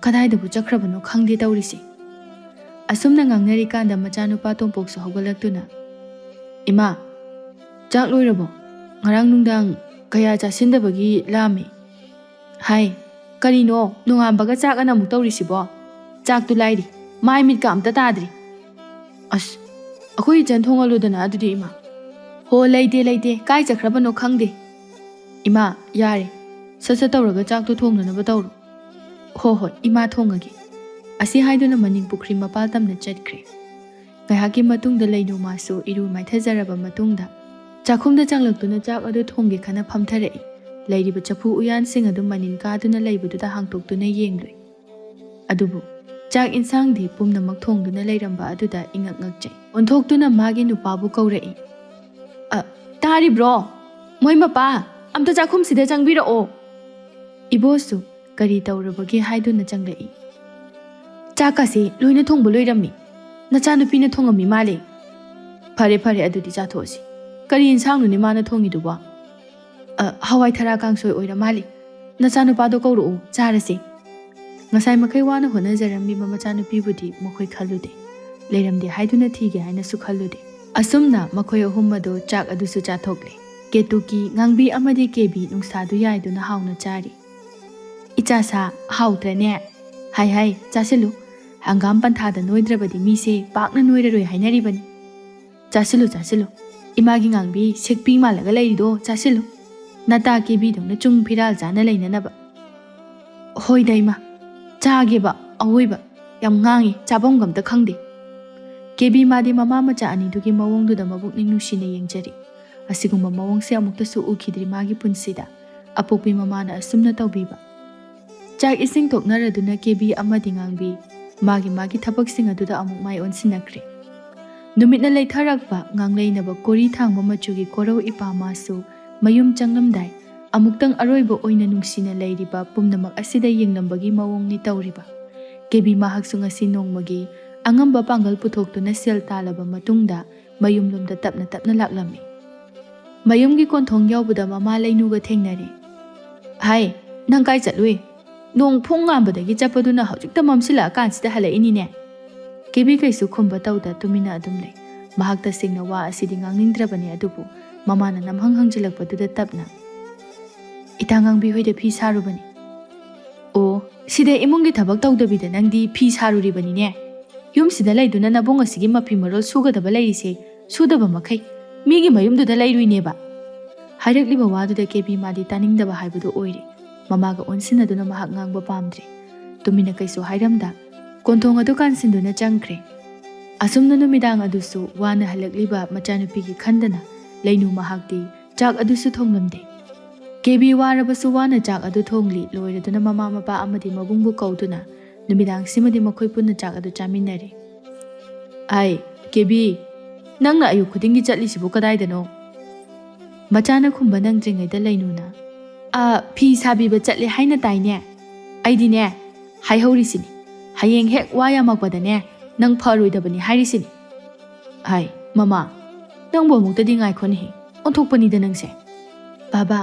ꯀꯗꯥꯏꯗꯕꯨ ꯆꯠꯈ꯭ꯔꯕꯅꯣ ꯈꯪꯗꯦ ꯇꯧꯔꯤꯁꯦ. ꯑꯁꯨꯝꯅ ꯉꯥꯡꯅꯔꯤꯀꯥꯟꯗ ꯃꯆꯥꯅꯨꯄꯥ ꯇꯣꯝꯄꯣꯛꯁꯨ ꯍꯧꯒꯠꯂꯛꯇꯨꯅ, ꯏꯃꯥ, ꯆꯥꯛ ꯂꯣꯏꯔꯕꯣ? ꯉꯔꯥꯡ ꯅꯨꯡꯗꯥꯡ ꯀꯌꯥ ꯆꯥꯁꯤꯟꯗꯕꯒꯤ ꯂꯥꯝꯃꯤ. ꯍꯥꯏ, ꯀꯔꯤꯅꯣ ꯅꯣꯡꯉꯥꯟꯕꯒ ꯆꯥꯛ ꯑꯅ ꯑꯃꯨꯛ ꯇꯧꯔꯤꯁꯤꯕꯣ? ꯆꯥꯛꯇꯨ ꯂꯥꯏꯔꯤ, ꯃꯥꯏ ꯃꯤꯠꯀ ꯑꯝꯇ ꯇꯥꯗ꯭ꯔꯤ. ꯑꯁ, ꯑꯩꯈꯣꯏ ꯏꯆꯟ ꯊꯣꯡꯍꯜꯂꯨꯗꯅ ꯑꯗꯨꯗꯤ ꯏꯃꯥ. ꯍꯣ, ꯂꯩꯇꯦ, ꯀꯥꯏ ꯆꯠꯈ꯭ꯔꯕꯅꯣ ꯈꯪꯗꯦ. ꯏꯃꯥ, ꯌꯥꯔꯦ, ꯁꯠ ꯁꯠ ꯇꯧꯔꯒ ꯆꯥꯛꯇꯣ ꯊꯣꯡꯅꯅꯕ ꯇꯧꯔꯣ. ꯍꯣꯏ, ꯏꯃꯥ ꯊꯣꯡꯉꯒꯦ. ꯑꯁꯤ ꯍꯥꯏꯗꯨꯅ ꯃꯅꯤꯡ ꯄꯨꯈ꯭ꯔꯤ ꯃꯄꯥꯜ ꯇꯝꯅ ꯆꯠꯈ꯭ꯔꯦ. ꯉꯥꯏꯍꯥꯛꯀꯤ ꯃꯇꯨꯡꯗ ꯂꯩꯅꯨ ꯃꯥꯁꯨ ꯏꯔꯨ ꯃꯥꯏꯊꯖꯔꯕ ꯃꯇꯨꯡꯗ ꯆꯥꯛꯈꯨꯝꯗ ꯆꯪꯂꯛꯇꯨꯅ ꯆꯥꯛ ꯑꯗꯨ ꯊꯣꯡꯒꯦ ꯈꯟꯅ ꯐꯝꯊꯔꯛꯏ. ꯂꯩꯔꯤꯕ ꯆꯐꯨ ꯎꯌꯥꯟꯁꯤꯡ ꯑꯗꯨ ꯃꯅꯤꯟ ꯀꯥꯗꯨꯅ ꯂꯩꯕꯗꯨꯗ ꯍꯥꯡꯇꯣꯛꯇꯨꯅ ꯌꯦꯡꯂꯨꯏ. ꯑꯗꯨꯕꯨ ꯆꯥꯛ ꯏꯟꯁꯥꯡꯗꯤ ꯄꯨꯝꯅꯃꯛ ꯊꯣꯡꯗꯨꯅ ꯂꯩꯔꯝꯕ ꯑꯗꯨꯗ ꯏꯉꯛ ꯉꯛꯆꯩ. ꯑꯣꯟꯊꯣꯛꯇꯨꯅ ꯃꯥꯒꯤ ꯅꯨꯄꯥꯕꯨ ꯀꯧꯔꯛꯏ. ꯇꯥꯔꯤꯕ꯭ꯔꯣ? ꯃꯣꯏ ꯃꯄꯥ, ꯑꯝꯇ ꯆꯥꯛꯈꯨꯝꯁꯤꯗ ꯆꯪꯕꯤꯔꯛꯑꯣ. ꯏꯕꯣꯁꯨ ꯀꯔꯤ ꯇꯧꯔꯕꯒꯦ ꯍꯥꯏꯗꯨꯅ ꯆꯪꯂꯛꯏ. ꯆꯥꯛꯀꯁꯦ ꯂꯣꯏꯅ ꯊꯣꯡꯕ ꯂꯣꯏꯔꯝꯃꯤ. ꯅꯆꯥꯅꯨꯄꯤꯅ ꯊꯣꯡꯉꯝꯃꯤ ꯃꯥꯜꯂꯦ. ꯐꯔꯦ ꯑꯗꯨꯗꯤ ꯆꯥꯊꯣꯛꯑꯁꯤ. ꯀꯔꯤ ꯏꯟꯁꯥꯡꯅꯣꯅꯦ ꯃꯥꯅ ꯊꯣꯡꯉꯤꯗꯨꯕꯣ? ꯍꯋꯥꯏ ꯊꯔꯥꯛ ꯀꯥꯡꯁꯣꯏ ꯑꯣꯏꯔ ꯃꯥꯜꯂꯤ. ꯅꯆꯥꯅꯨꯄꯥꯗꯣ ꯀꯧꯔꯛꯎ, ꯆꯥꯔꯁꯤ. ꯉꯁꯥꯏ ꯃꯈꯩ ꯋꯥꯅ ꯍꯣꯠꯅꯖꯔꯝꯃꯤꯕ ꯃꯆꯥꯅꯨꯄꯤꯕꯨꯗꯤ ꯃꯈꯣꯏ ꯈꯜꯂꯨꯗꯦ. ꯂꯩꯔꯝꯗꯦ ꯍꯥꯏꯗꯨꯅ ꯊꯤꯒꯦ ꯍꯥꯏꯅꯁꯨ ꯈꯜꯂꯨꯗꯦ. ꯑꯁꯨꯝꯅ ꯃꯈꯣꯏ ꯑꯍꯨꯝ ꯑꯗꯨ ꯆꯥꯛ ꯑꯗꯨꯁꯨ ꯆꯥꯊꯣꯛꯂꯦ. ꯀꯦꯇꯨꯀꯤ, ꯉꯥꯡꯕꯤ ꯑꯃꯗꯤ ꯀꯦꯕꯤ ꯅꯨꯡꯁꯥꯗꯨ ꯌꯥꯏꯗꯨꯅ ꯍꯥꯎꯅ ꯆꯥꯔꯤ. ꯏꯆꯥꯁꯥ, ꯍꯥꯎꯇ꯭ꯔꯅꯦ? ꯍꯥꯏ, ꯆꯥꯁꯤꯜꯂꯨ. ꯍꯪꯒꯥꯝ ꯄꯟꯊꯥꯗ ꯅꯣꯏꯗ꯭ꯔꯕꯗꯤ ꯃꯤꯁꯦ ꯄꯥꯛꯅ ꯅꯣꯏꯔꯔꯣꯏ ꯍꯥꯏꯅꯔꯤꯕꯅꯤ. ꯆꯥꯁꯤꯜꯂꯨ. ꯏꯃꯥꯒꯤ ꯉꯥꯡꯕꯤ ꯁꯦꯛꯄꯤ ꯃꯥꯜꯂꯒ ꯂꯩꯔꯤꯗꯣ ꯆꯥꯁꯤꯜꯂꯨ. ꯅꯇꯥ ꯀꯦꯕꯤꯗꯧꯅ ꯆꯨꯡ ꯐꯤꯔꯥꯜ ꯆꯥꯅ ꯂꯩꯅꯅꯕ. ꯍꯣꯏꯗ ꯏꯃꯥ, ꯆꯥꯒꯦꯕ, ꯑꯋꯣꯏꯕ. ꯌꯥꯝ ꯉꯥꯡꯉꯤ, ꯆꯥꯐꯝꯒ ꯑꯝꯇ ꯈꯪꯗꯦ. ꯀꯦꯕꯤ ꯃꯥꯗꯤ ꯃꯃꯥ ꯃꯆꯥ ꯑꯅꯤꯗꯨꯒꯤ ꯃꯑꯣꯡꯗꯨꯗ ꯃꯕꯨꯛꯅꯤꯡ ꯅꯨꯡꯁꯤꯅ ꯌꯦꯡꯖꯔꯤ. ꯑꯁꯤꯒꯨꯝꯕ ꯃꯑꯣꯡꯁꯦ ꯑꯃꯨꯛꯇꯁꯨ ꯎꯈꯤꯗ꯭ꯔꯤ ꯃꯥꯒꯤ ꯄꯨꯟꯁꯤꯗ. ꯑꯄꯣꯛꯄꯤ ꯃꯃꯥꯅ ꯑꯁꯨꯝꯅ ꯇꯧꯕꯤꯕ. ꯆꯥꯛ ꯏꯁꯤꯡ ꯇꯣꯛꯅꯔꯗꯨꯅ ꯀꯦꯕꯤ ꯑꯃꯗꯤ ꯉꯥꯡꯕꯤ ꯃꯥꯒꯤ ꯊꯕꯛꯁꯤꯡ ꯑꯗꯨꯗ ꯑꯃꯨꯛ ꯃꯥꯏ ꯑꯣꯟꯁꯤꯟꯅꯈ꯭ꯔꯦ. ꯅꯨꯃꯤꯠꯅ ꯂꯩꯊꯔꯛꯄ ꯉꯥꯡꯂꯩꯅꯕ ꯀꯣꯔꯤ ꯊꯥꯡꯕ ꯃꯆꯨꯒꯤ ꯀꯣꯔꯧ ꯏꯄꯥ ꯃꯥꯁꯨ ꯃꯌꯨꯝ ꯆꯪꯂꯝꯗꯥꯏ ꯑꯃꯨꯛꯇꯪ ꯑꯔꯣꯏꯕ ꯑꯣꯏꯅ ꯅꯨꯡꯁꯤꯅ ꯂꯩꯔꯤꯕ ꯄꯨꯝꯅꯃꯛ ꯑꯁꯤꯗ ꯌꯦꯡꯂꯝꯕꯒꯤ ꯃꯑꯣꯡꯅꯤ ꯇꯧꯔꯤꯕ. ꯀꯦꯕꯤ ꯃꯍꯥꯛꯁꯨ ꯉꯁꯤ ꯅꯣꯡꯃꯒꯤ ꯑꯉꯝꯕ ꯄꯥꯡꯒꯜ ꯄꯨꯊꯣꯛꯇꯨꯅ ꯁꯦꯜ ꯇꯥꯜꯂꯕ ꯃꯇꯨꯡꯗ ꯃꯌꯨꯝꯂꯣꯝꯗ ꯇꯞꯅ ꯂꯥꯛꯂꯝꯃꯤ. ꯃꯌꯨꯝꯒꯤ ꯀꯣꯟꯊꯣꯡ ꯌꯧꯕꯗ ꯃꯃꯥ ꯂꯩꯅꯨꯒ ꯊꯦꯡꯅꯔꯦ. ꯍꯥꯏ, ꯅꯪ ꯀꯥꯏ ꯆꯠꯂꯨꯏ? ꯅꯣꯡ ꯐꯨꯡ ꯉꯥꯟꯕꯗꯒꯤ ꯆꯠꯄꯗꯨꯅ ꯍꯧꯖꯤꯛꯇ ꯃꯝꯁꯤꯜꯂꯛꯑꯀꯥꯟꯁꯤꯗ ꯍꯜꯂꯛꯏꯅꯤꯅꯦ. ꯀꯦꯕꯤ ꯀꯩꯁꯨ ꯈꯨꯝꯕ ꯇꯧꯗ ꯇꯨꯃꯤꯟꯅ ꯑꯗꯨꯝ ꯂꯩ. ꯃꯍꯥꯛ ꯇꯁꯦꯡꯅ ꯋꯥ ꯑꯁꯤꯗꯤ ꯉꯥꯡꯅꯤꯡꯗ꯭ꯔꯕꯅꯤ. ꯑꯗꯨꯕꯨ ꯃꯃꯥꯅ ꯅꯝꯍꯪ ꯍꯪꯖꯤꯜꯂꯛꯄꯗꯨꯗ ꯇꯞꯅ, ꯏꯇꯥ ꯉꯥꯡꯕꯤ ꯍꯣꯏꯗ ꯐꯤ ꯁꯥꯔꯨꯕꯅꯤ. ꯑꯣ, ꯁꯤꯗ ꯏꯃꯨꯡꯒꯤ ꯊꯕꯛ ꯇꯧꯗꯕꯤꯗ ꯅꯪꯗꯤ ꯐꯤ ꯁꯥꯔꯨꯔꯤꯕꯅꯤꯅꯦ. ꯌꯨꯝꯁꯤꯗ ꯂꯩꯗꯨꯅ ꯅꯕꯨꯡ ꯑꯁꯤꯒꯤ ꯃꯐꯤ ꯃꯔꯣꯜ ꯁꯨꯒꯗꯕ ꯂꯩꯔꯤꯁꯦ ꯁꯨꯗꯕ ꯃꯈꯩ ꯃꯤꯒꯤ ꯃꯌꯨꯝꯗꯨꯗ ꯂꯩꯔꯨꯏꯅꯦꯕ. ꯍꯥꯏꯔꯛꯂꯤꯕ ꯋꯥꯗꯨꯗ ꯀꯦꯕꯤ ꯃꯥꯗꯤ ꯇꯥꯅꯤꯡꯗꯕ ꯍꯥꯏꯕꯗꯨ ꯑꯣꯏꯔꯦ. ꯃꯃꯥꯒ ꯑꯣꯟꯁꯤꯟꯅꯗꯨꯅ ꯃꯍꯥꯛ ꯉꯥꯡꯕ ꯄꯥꯝꯗ꯭ꯔꯦ. ꯇꯨꯃꯤꯟꯅ ꯀꯩꯁꯨ ꯍꯥꯏꯔꯝꯗ ꯀꯣꯟꯊꯣꯡ ꯑꯗꯨ ꯀꯥꯟꯁꯤꯟꯗꯨꯅ ꯆꯪꯈ꯭ꯔꯦ. ꯑꯁꯨꯝꯅ ꯅꯨꯃꯤꯗꯥꯡ ꯑꯗꯨꯁꯨ ꯋꯥꯅ ꯍꯜꯂꯛꯂꯤꯕ ꯃꯆꯥꯅꯨꯄꯤꯒꯤ ꯈꯟꯗꯅ ꯂꯩꯅꯨ ꯃꯍꯥꯛꯇꯤ ꯆꯥꯛ ꯑꯗꯨꯁꯨ ꯊꯣꯡꯂꯝꯗꯦ. ꯀꯦꯕꯤ ꯋꯥꯔꯕꯁꯨ ꯋꯥꯅ ꯆꯥꯛ ꯑꯗꯨ ꯊꯣꯡꯂꯤ. ꯂꯣꯏꯔꯗꯨꯅ ꯃꯃꯥ ꯃꯄꯥ ꯑꯃꯗꯤ ꯃꯕꯨꯡꯕꯨ ꯀꯧꯗꯨꯅ ꯅꯨꯃꯤꯗꯥꯡꯁꯤꯃꯗꯤ ꯃꯈꯣꯏ ꯄꯨꯟꯅ ꯆꯥꯛ ꯑꯗꯨ ꯆꯥꯃꯤꯟꯅꯔꯦ. ꯑꯩ, ꯀꯦꯕꯤ, ꯅꯪꯅ ꯑꯌꯨꯛ ꯈꯨꯗꯤꯡꯒꯤ ꯆꯠꯂꯤꯁꯤꯕꯨ ꯀꯗꯥꯏꯗꯅꯣ? ꯃꯆꯥꯅ ꯈꯨꯝꯕ ꯅꯪꯗ꯭ꯔꯤꯉꯩꯗ ꯂꯩꯅꯨꯅ, ꯐꯤ ꯁꯥꯕꯤꯕ ꯆꯠꯂꯦ ꯍꯥꯏꯅ ꯇꯥꯏꯅꯦ. ꯑꯩꯗꯤꯅꯦ ꯍꯥꯏꯍꯧꯔꯤꯁꯤꯅꯤ, ꯍꯌꯦꯡ ꯍꯦꯛ ꯋꯥ ꯌꯥꯝꯃꯛꯄꯗꯅꯦ ꯅꯪ ꯐꯔꯣꯏꯗꯕꯅꯤ ꯍꯥꯏꯔꯤꯁꯤꯅꯤ. ꯍꯥꯏ, ꯃꯃꯥ, ꯅꯪꯕꯨ ꯑꯃꯨꯛꯇꯗꯤ ꯉꯥꯏꯈꯣꯅꯦꯍꯦ ꯑꯣꯟꯊꯣꯛꯄꯅꯤꯗ ꯅꯪꯁꯦ ꯕꯥꯕꯥ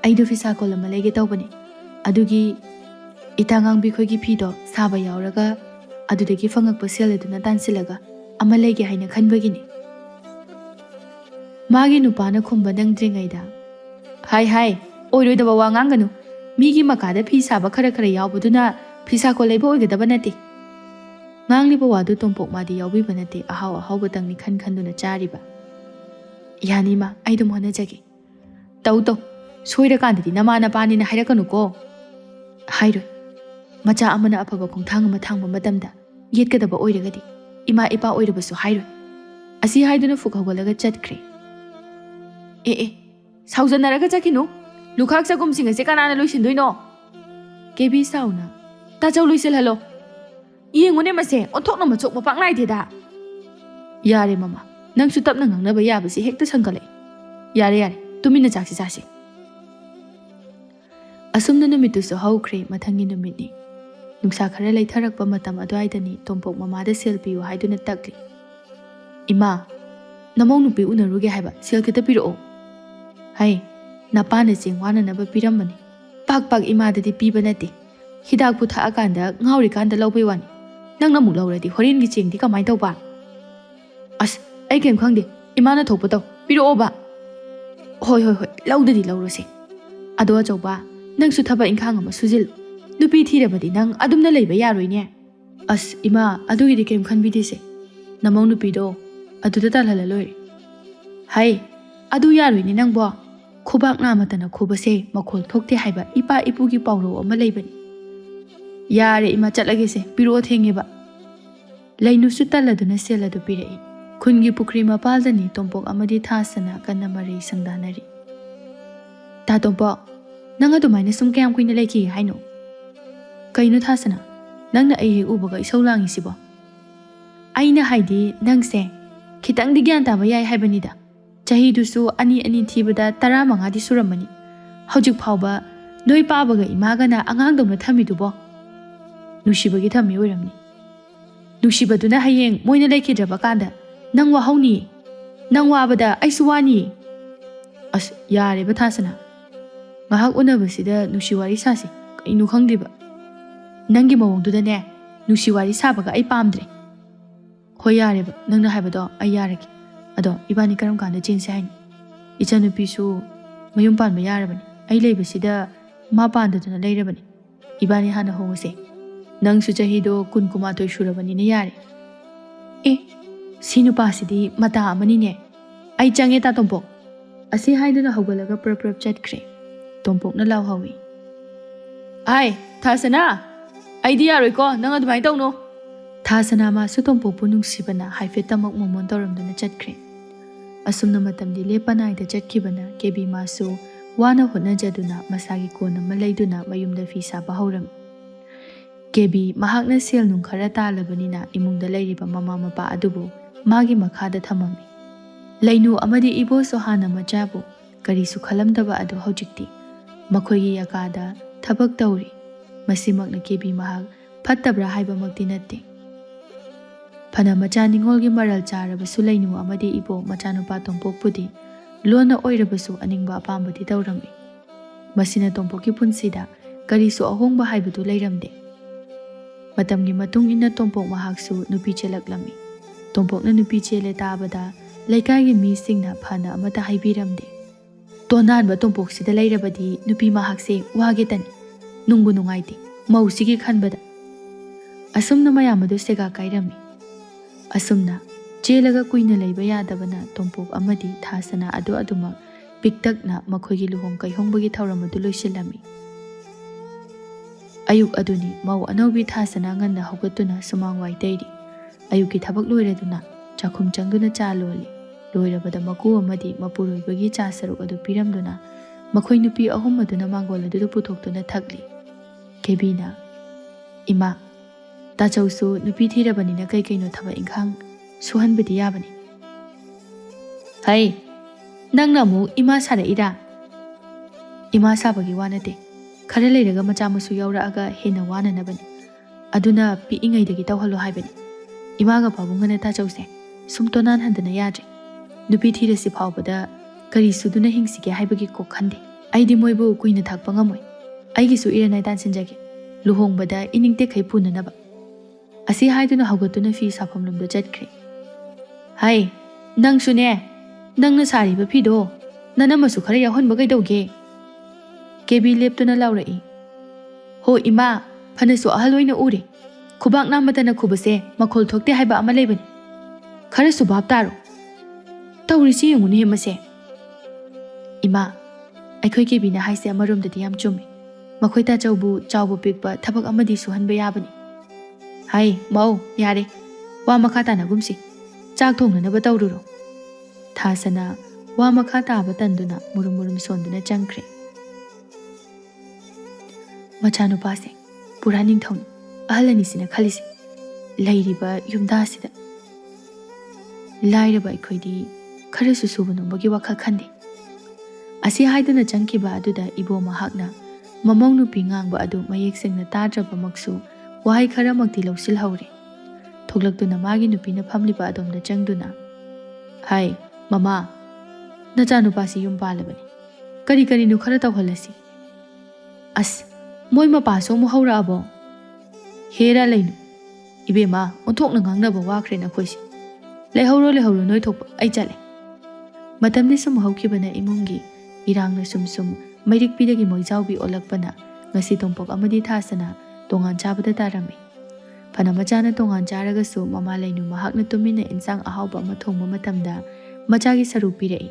ꯑꯩꯗꯣ ꯐꯤꯁꯥꯀꯣꯜ ꯑꯃ ꯂꯩꯒꯦ ꯇꯧꯕꯅꯤ ꯑꯗꯨꯒꯤ ꯏꯇꯥ ꯉꯥꯡꯕꯤ ꯈꯣꯏꯒꯤ ꯐꯤꯗꯣ ꯁꯥꯕ ꯌꯥꯎꯔꯒ ꯑꯗꯨꯗꯒꯤ ꯐꯪꯉꯛꯄ ꯁꯦꯜ ꯑꯗꯨꯅ ꯇꯥꯟꯁꯤꯜꯂꯒ ꯑꯃ ꯂꯩꯒꯦ ꯍꯥꯏꯅ ꯈꯟꯕꯒꯤꯅꯤ ꯃꯥꯒꯤ ꯅꯨꯄꯥꯅ ꯈꯨꯝꯕ ꯅꯪꯗ꯭ꯔꯤꯉꯩꯗ ꯍꯥꯏ ꯑꯣꯏꯔꯣꯏꯗꯕ ꯋꯥ ꯉꯥꯡꯒꯅꯨ ꯃꯤꯒꯤ ꯃꯈꯥꯗ ꯐꯤ ꯁꯥꯕ ꯈꯔ ꯌꯥꯎꯕꯗꯨꯅ ꯐꯤꯁꯥꯀꯣꯜ ꯂꯩꯕ ꯑꯣꯏꯒꯗꯕ ꯅꯠꯇꯦ ꯉꯥꯡꯂꯤꯕ ꯋꯥꯗꯨ ꯇꯣꯝꯄꯣꯛ ꯃꯥꯗꯤ ꯌꯥꯎꯕꯤꯕ ꯅꯠꯇꯦ ꯑꯍꯥꯎꯕꯇꯪꯅꯤ ꯈꯟꯗꯨꯅ ꯆꯥꯔꯤꯕ ꯌꯥꯅꯤ ꯃꯥ ꯑꯩ ꯑꯗꯨꯝ ꯍꯣꯠꯅꯖꯒꯦ ꯇꯧ ꯁꯣꯏꯔꯀꯥꯟꯗꯗꯤ ꯅꯃꯥ ꯅꯄꯥꯅꯤꯅ ꯍꯥꯏꯔꯛꯀꯅꯨꯀꯣ ꯍꯥꯏꯔꯣꯏ ꯃꯆꯥ ꯑꯃꯅ ꯑꯐꯕ ꯈꯣꯡꯊꯥꯡ ꯑꯃ ꯊꯥꯡꯕ ꯃꯇꯝꯗ ꯌꯦꯠꯀꯗꯕ ꯑꯣꯏꯔꯒꯗꯤ ꯏꯃꯥ ꯏꯄꯥ ꯑꯣꯏꯔꯕꯁꯨ ꯍꯥꯏꯔꯣꯏ ꯑꯁꯤ ꯍꯥꯏꯗꯨꯅ ꯐꯨꯛ ꯍꯧꯒꯠꯂꯒ ꯆꯠꯈ꯭ꯔꯦ ꯁꯥꯎꯖꯟꯅꯔꯒ ꯆꯠꯈꯤꯅꯨ ꯂꯨꯈꯥꯛ ꯆꯒꯨꯝꯁꯤꯡ ꯑꯁꯤ ꯀꯅꯥꯅ ꯂꯣꯏꯁꯤꯟꯗꯣꯏꯅꯣ ꯀꯦꯕꯤ ꯁꯥꯎꯅ ꯇꯥꯆꯧ ꯂꯣꯏꯁꯤꯜꯍꯜꯂꯣ ꯌꯦꯡꯉꯨꯅꯦ ꯃꯁꯦ ꯑꯣꯟꯊꯣꯛꯅ ꯃꯆꯣꯛ ꯃꯄꯥꯛ ꯅꯥꯏꯗꯦꯗ ꯌꯥꯔꯦ ꯃꯃꯥ ꯅꯪꯁꯨ ꯇꯞꯅ ꯉꯥꯡꯅꯕ ꯌꯥꯕꯁꯤ ꯍꯦꯛꯇ ꯁꯪꯒꯠꯂꯛꯏ ꯌꯥꯔꯦ ꯇꯨꯃꯤꯟꯅ ꯆꯥꯛꯁꯤ ꯆꯥꯁꯤ ꯑꯁꯨꯝꯅ ꯅꯨꯃꯤꯠꯇꯨꯁꯨ ꯍꯧꯈ꯭ꯔꯦ ꯃꯊꯪꯒꯤ ꯅꯨꯃꯤꯠꯅꯤ ꯅꯨꯡꯁꯥ ꯈꯔ ꯂꯩꯊꯔꯛꯄ ꯃꯇꯝ ꯑꯗꯨꯋꯥꯏꯗꯅꯤ ꯇꯣꯝꯄꯣꯛ ꯃꯃꯥꯗ ꯁꯦꯜ ꯄꯤꯌꯨ ꯍꯥꯏꯗꯨꯅ ꯇꯛꯂꯤ ꯏꯃꯥ ꯅꯃꯧ ꯅꯨꯄꯤ ꯎꯅꯔꯨꯒꯦ ꯍꯥꯏꯕ ꯁꯦꯜ ꯈꯤꯇ ꯄꯤꯔꯛꯑꯣ ꯅꯄꯥꯅ ꯆꯦꯡ ꯋꯥꯅꯅꯕ ꯄꯤꯔꯝꯕꯅꯤ ꯄꯥꯛ ꯏꯃꯥꯗꯗꯤ ꯄꯤꯕ ꯅꯠꯇꯦ ꯍꯤꯗꯥꯛꯄꯨ ꯊꯛꯑꯀꯥꯟꯗ ꯉꯥꯎꯔꯤꯀꯥꯟꯗ ꯂꯧꯕꯩ ꯋꯥꯅꯤ ꯅꯪꯅ ꯑꯃꯨꯛ ꯂꯧꯔꯗꯤ ꯍꯣꯔꯦꯟꯒꯤ ꯆꯦꯡꯗꯤ ꯀꯃꯥꯏꯅ ꯇꯧꯕ ꯑꯁ ꯑꯩ ꯀꯩꯝ ꯈꯪꯗꯦ ꯏꯃꯥꯅ ꯊꯣꯛꯄ ꯇꯧ ꯄꯤꯔꯛꯑꯣꯕ ꯍꯣꯏ ꯂꯧꯗꯗꯤ ꯂꯧꯔꯁꯦ ꯑꯗꯣ ꯑꯆꯧꯕ ꯅꯪꯁꯨ ꯊꯕꯛ ꯏꯪꯈꯥꯡ ꯑꯃ ꯁꯨꯖꯤꯜꯂꯨ ꯅꯨꯄꯤ ꯊꯤꯔꯕꯗꯤ ꯅꯪ ꯑꯗꯨꯝꯅ ꯂꯩꯕ ꯌꯥꯔꯣꯏꯅꯦ ꯑꯁ ꯏꯃꯥ ꯑꯗꯨꯒꯤꯗꯤ ꯀꯩꯝ ꯈꯟꯕꯤꯗꯦꯁꯦ ꯅꯃꯧ ꯅꯨꯄꯤꯗꯣ ꯑꯗꯨꯗ ꯇꯥꯜꯍꯜꯂ ꯂꯣꯏꯔꯦ ꯑꯗꯨ ꯌꯥꯔꯣꯏꯅꯦ ꯅꯪꯕꯣ ꯈꯨꯕꯥꯛ ꯅꯥꯃꯇꯅ ꯈꯨꯕꯁꯦ ꯃꯈꯣꯜ ꯊꯣꯛꯇꯦ ꯍꯥꯏꯕ ꯏꯄꯥ ꯏꯄꯨꯒꯤ ꯄꯥꯎꯔꯧ ꯑꯃ ꯂꯩꯕꯅꯤ ꯌꯥꯔꯦ ꯏꯃꯥ ꯆꯠꯂꯒꯦꯁꯦ ꯄꯤꯔꯛꯑꯣ ꯊꯦꯡꯉꯦꯕ ꯂꯩꯅꯨꯁꯨ ꯇꯜꯂꯗꯨꯅ ꯁꯦꯜ ꯑꯗꯨ ꯄꯤꯔꯛꯏ ꯈꯨꯟꯒꯤ ꯄꯨꯈ꯭ꯔꯤ ꯃꯄꯥꯜꯗꯅꯤ ꯇꯣꯝꯄꯣꯛ ꯑꯃꯗꯤ ꯊꯥꯁꯅ ꯀꯟꯅ ꯃꯔꯩ ꯁꯪꯗꯥꯅꯔꯤ ꯇꯥ ꯇꯣꯝꯄꯣꯛ ꯅꯪ ꯑꯗꯨꯃꯥꯏꯅ ꯁꯨꯝ ꯀꯌꯥꯝ ꯀꯨꯏꯅ ꯂꯩꯈꯤꯒꯦ ꯍꯥꯏꯅꯣ ꯀꯩꯅꯣ ꯊꯥꯁꯅ ꯅꯪꯅ ꯑꯩ ꯍꯦꯛ ꯎꯕꯒ ꯏꯁꯧ ꯂꯥꯡꯉꯤꯁꯤꯕꯣ ꯑꯩꯅ ꯍꯥꯏꯗꯤ ꯅꯪꯁꯦ ꯈꯤꯇꯪꯗꯤ ꯒ꯭ꯌꯥꯟ ꯇꯥꯕ ꯌꯥꯏ ꯍꯥꯏꯕꯅꯤꯗ ꯆꯍꯤꯗꯨꯁꯨ ꯑꯅꯤ ꯊꯤꯕꯗ 15ꯗꯤ ꯁꯨꯔꯝꯃꯅꯤ ꯍꯧꯖꯤꯛ ꯐꯥꯎꯕ ꯅꯣꯏ ꯄꯥꯕꯒ ꯏꯃꯥꯒꯅ ꯑꯉꯥꯡꯗꯧꯅ ꯊꯝꯃꯤꯗꯨꯕꯣ ꯅꯨꯡꯁꯤꯕꯒꯤ ꯊꯝꯃꯤ ꯑꯣꯏꯔꯝꯅꯤ ꯅꯨꯡꯁꯤꯕꯗꯨꯅ ꯍꯌꯦꯡ ꯃꯣꯏꯅ ꯂꯩꯈꯤꯗ꯭ꯔꯕ ꯀꯥꯟꯗ ꯅꯪ ꯋꯥꯍꯧꯅꯤꯌꯦ ꯅꯪ ꯋꯥꯕꯗ ꯑꯩꯁꯨ ꯋꯥꯅꯤꯌꯦ ꯑꯁ ꯌꯥꯔꯦꯕ ꯊꯥꯁꯅ ꯉꯥꯏꯍꯥꯛ ꯎꯅꯕꯁꯤꯗ ꯅꯨꯡꯁꯤ ꯋꯥꯔꯤ ꯁꯥꯁꯤ ꯀꯩꯅꯣ ꯈꯪꯗꯦꯕ ꯅꯪꯒꯤ ꯃꯑꯣꯡꯗꯨꯗꯅꯦ ꯅꯨꯡꯁꯤ ꯋꯥꯔꯤ ꯁꯥꯕꯒ ꯑꯩ ꯄꯥꯝꯗ꯭ꯔꯦ ꯍꯣꯏ ꯌꯥꯔꯦꯕ ꯅꯪꯅ ꯍꯥꯏꯕꯗꯣ ꯑꯩ ꯌꯥꯔꯒꯦ ꯑꯗꯣ ꯏꯕꯥꯅꯤ ꯀꯔꯝ ꯀꯥꯟꯗ ꯆꯦꯟꯁꯤ ꯍꯥꯏꯅꯤ ꯏꯆꯟꯅꯨꯄꯤꯁꯨ ꯃꯌꯨꯝ ꯄꯥꯟꯕ ꯌꯥꯔꯕꯅꯤ ꯑꯩ ꯂꯩꯕꯁꯤꯗ ꯃꯥ ꯄꯥꯟꯗꯗꯅ ꯂꯩꯔꯕꯅꯤ ꯏꯕꯥꯅꯤ ꯍꯥꯟꯅ ꯍꯣꯡꯉꯁꯦ ꯅꯪꯁꯨ ꯆꯍꯤꯗꯣ 19 ꯁꯨꯔꯕꯅꯤꯅ ꯌꯥꯔꯦ ꯁꯤ ꯅꯨꯄꯥꯁꯤꯗꯤ ꯃꯇꯥ ꯑꯃꯅꯤꯅꯦ ꯑꯩ ꯆꯪꯉꯦ ꯇꯥ ꯇꯣꯝꯄꯣꯛ ꯑꯁꯤ ꯍꯥꯏꯗꯨꯅ ꯍꯧꯒꯠꯂꯒ ꯄ꯭ꯔꯞ ꯆꯠꯈ꯭ꯔꯦ ꯇꯣꯝꯄꯣꯛꯅ ꯂꯥꯎꯍꯧꯏ ꯊꯥꯁꯅꯥ ꯑꯩꯗꯤ ꯌꯥꯔꯣꯏꯀꯣ ꯅꯪ ꯑꯗꯨꯃꯥꯏꯅ ꯇꯧꯅꯣ ꯊꯥꯁꯅꯥ ꯃꯥꯁꯨ ꯇꯣꯝꯄꯣꯛꯄꯨ ꯅꯨꯡꯁꯤꯕꯅ ꯍꯥꯏꯐꯦꯠꯇꯃꯛ ꯃꯣꯃꯣꯟ ꯇꯧꯔꯝꯗꯨꯅ ꯆꯠꯈ꯭ꯔꯦ ꯑꯁꯨꯝꯅ ꯃꯇꯝꯗꯤ ꯂꯦꯞꯄ ꯅꯥꯏꯗ ꯆꯠꯈꯤꯕꯅ ꯀꯦꯕꯤ ꯃꯥꯁꯨ ꯋꯥꯅ ꯍꯣꯠꯅꯖꯗꯨꯅ ꯃꯁꯥꯒꯤ ꯀꯣꯟ ꯑꯃ ꯂꯩꯗꯨꯅ ꯃꯌꯨꯝꯗ ꯐꯤ ꯁꯥꯕ ꯍꯧꯔꯝꯃꯤ ꯀꯦꯕꯤ ꯃꯍꯥꯛꯅ ꯁꯦꯜ ꯅꯨꯡ ꯈꯔ ꯇꯥꯜꯂꯕꯅꯤꯅ ꯏꯃꯨꯡꯗ ꯂꯩꯔꯤꯕ ꯃꯃꯥ ꯃꯄꯥ ꯑꯗꯨꯕꯨ ꯃꯥꯒꯤ ꯃꯈꯥꯗ ꯊꯝꯃꯝꯃꯤ ꯂꯩꯅꯨ ꯑꯃꯗꯤ ꯏꯕꯣꯁꯨ ꯍꯥꯟꯅ ꯃꯆꯥꯕꯨ ꯀꯔꯤꯁꯨ ꯈꯜꯂꯝꯗꯕ ꯑꯗꯨ ꯍꯧꯖꯤꯛꯇꯤ ꯃꯈꯣꯏꯒꯤ ꯌꯥꯀꯥꯗ ꯊꯕꯛ ꯇꯧꯔꯤ ꯃꯁꯤꯃꯛꯅ ꯀꯦꯕꯤ ꯃꯍꯥꯛ ꯐꯠꯇꯕ꯭ꯔꯥ ꯍꯥꯏꯕꯃꯛꯇꯤ ꯅꯠꯇꯦ ꯐꯅ ꯃꯆꯥ ꯅꯤꯡꯉꯣꯜꯒꯤ ꯃꯔꯜ ꯆꯥꯔꯕꯁꯨ ꯂꯩꯅꯨ ꯑꯃꯗꯤ ꯏꯕꯣ ꯃꯆꯥꯅꯨꯄꯥ ꯇꯣꯝꯄꯣꯛꯄꯨꯗꯤ ꯂꯣꯟꯅ ꯑꯣꯏꯔꯕꯁꯨ ꯑꯅꯤꯡꯕ ꯑꯄꯥꯝꯕꯗꯤ ꯇꯧꯔꯝꯃꯤ ꯃꯁꯤꯅ ꯇꯣꯝꯄꯣꯛꯀꯤ ꯄꯨꯟꯁꯤꯗ ꯀꯔꯤꯁꯨ ꯑꯍꯣꯡꯕ ꯍꯥꯏꯕꯗꯨ ꯂꯩꯔꯝꯗꯦ ꯃꯇꯝꯒꯤ ꯃꯇꯨꯡ ꯏꯟꯅ ꯇꯣꯝꯄꯣꯛ ꯃꯍꯥꯛꯁꯨ ꯅꯨꯄꯤ ꯆꯦꯜꯂꯛꯂꯝꯃꯤ ꯇꯣꯝꯄꯣꯛꯅ ꯅꯨꯄꯤ ꯆꯦꯜꯂꯦ ꯇꯥꯕꯗ ꯂꯩꯀꯥꯏꯒꯤ ꯃꯤꯁꯤꯡꯅ ꯐꯅ ꯑꯃꯠꯇ ꯍꯥꯏꯕꯤꯔꯝꯗꯦ ꯇꯣꯟꯅꯥꯟꯕ ꯇꯣꯝꯄꯣꯛꯁꯤꯗ ꯂꯩꯔꯕꯗꯤ ꯅꯨꯄꯤ ꯃꯍꯥꯛꯁꯦ ꯋꯥꯒꯦꯇꯅꯤ ꯅꯨꯡꯕꯨ ꯅꯨꯡꯉꯥꯏꯇꯦ ꯃꯧꯁꯤꯒꯤ ꯈꯟꯕꯗ ꯑꯁꯨꯝꯅ ꯃꯌꯥꯝ ꯑꯗꯨ ꯁꯦꯒꯥ ꯀꯥꯏꯔꯝꯃꯤ ꯑꯁꯨꯝꯅ ꯆꯦꯜꯂꯒ ꯀꯨꯏꯅ ꯂꯩꯕ ꯌꯥꯗꯕꯅ ꯇꯣꯝꯄꯣꯛ ꯑꯃꯗꯤ ꯊꯥꯁꯅꯥ ꯑꯗꯨꯃꯛ ꯄꯤꯛꯇꯛꯅ ꯃꯈꯣꯏꯒꯤ ꯂꯨꯍꯣꯡ ꯀꯩꯍꯣꯡꯕꯒꯤ ꯊꯧꯔꯝ ꯑꯗꯨ ꯂꯣꯏꯁꯤꯜꯂꯝꯃꯤ ꯑꯌꯨꯛ ꯑꯗꯨꯅꯤ ꯃꯧ ꯑꯅꯧꯕꯤ ꯊꯥꯁꯅꯥ ꯉꯟꯅ ꯍꯧꯒꯠꯇꯨꯅ ꯁꯨꯃꯥꯡ ꯋꯥꯏ ꯇꯩꯔꯤ ꯑꯌꯨꯛꯀꯤ ꯊꯕꯛ ꯂꯣꯏꯔꯗꯨꯅ ꯆꯥꯛꯈꯨꯝ ꯆꯪꯗꯨꯅ ꯆꯥ ꯂꯣꯜꯂꯤ ꯂꯣꯏꯔꯕꯗ ꯃꯀꯨ ꯑꯃꯗꯤ ꯃꯄꯨꯔꯣꯏꯕꯒꯤ ꯆꯥ ꯁꯔꯨꯛ ꯑꯗꯨ ꯄꯤꯔꯝꯗꯨꯅ ꯃꯈꯣꯏ ꯅꯨꯄꯤ 3 ꯑꯗꯨꯅ ꯃꯥꯡꯒꯣꯜ ꯑꯗꯨꯗ ꯄꯨꯊꯣꯛꯇꯨꯅ ꯊꯛꯂꯤ ꯀꯦꯕꯤꯅ ꯏꯃꯥ ꯇꯥꯆꯧꯁꯨ ꯅꯨꯄꯤ ꯊꯤꯔꯕꯅꯤꯅ ꯀꯩꯅꯣ ꯊꯕꯛ ꯏꯪꯈꯥꯡ ꯁꯨꯍꯟꯕꯗꯤ ꯌꯥꯕꯅꯤ ꯅꯪꯅ ꯑꯃꯨꯛ ꯏꯃꯥ ꯁꯥꯔꯛꯏꯔꯥ ꯏꯃꯥ ꯁꯥꯕꯒꯤ ꯋꯥ ꯅꯠꯇꯦ खरे लेरगा मचा मसु यावरागा हेना वाननबनि अदुना पिइङैदगी तौहल्लो हाइबनि इमागा पाबुंगना ताचौसे सुम तोनान हन्दना याद्रे नुपी थीरसि फाउबदा करी सुदुना हिंसिगे हाइबगी कोक खंदे आइदि मोइबु कुइना थाकपा ngамoi आइगिसु इरनाइ तानसिनजगे लुहोंगबदा इनिंगते खै पुननबा असी हाइदुना हौगतुना फी साफमलमदो चटख्रे हाय नंगसुने नंगना सारिबा फीदो ननमसु खरा याहनबा गैदौगे केबी लेप्तुना लाउरई हो इमा फनसु अहलोइना उरे खुबाक नामदना खुबसे मखोल थोकते हाइबा अमा लेबनी खरा सुबाब तारो तौरिसि यंगुने हेमसे इमा अखोइ केबीना हाइसे अमरोमददि याम चुम्मे मखोइ ताचौबु चाउबु पिकपा थबक अमदि सुहनबा याबनी हाय मौ यारे वा मखा तानागुमसि चाक थोंगनबा तौरुरो थासना वा मखा ताबा तंदुना मुरुम मुरुम सोंदुना चंख्रे मचानुपासे पुरा निंथौनी अहलनिसिना खलिसे लैरिबा युमदासिदा लाइरबा अखोइदि खरसु सुबु नोंबगी वाखल खंदे असी हाइदुना चंखिबा अदुदा इबो महाकना ममौ नुपी ngang अदु मयेक सेंगना ताद्रबा मक्सु वाहै खरा मक्ति लौसिल हौरे थोगलक्तुना मागी नुपीना फमलिबा अदोमदा चंगदुना हाय ममा नचानुपासी युम पालबनी करी करी नु खरा तौहलसी अस मोय मपासो मु हौराबो हेरा लैनु इबेमा ओंथोकना ngangnaba वाख्रे नखोइसि लेहौरो नोइ थोप आई चले मतमदि सुम हौखिबना इमुंगी इरांगना सुम मैरिक पिदगी मोइजाउबी ओलकपना ngasi tongpok amadi thasana tongan chabada tarami phana machana tongan charagasu mama lainu mahakna tumina insang ahauba ma thongba matamda machagi saru pirei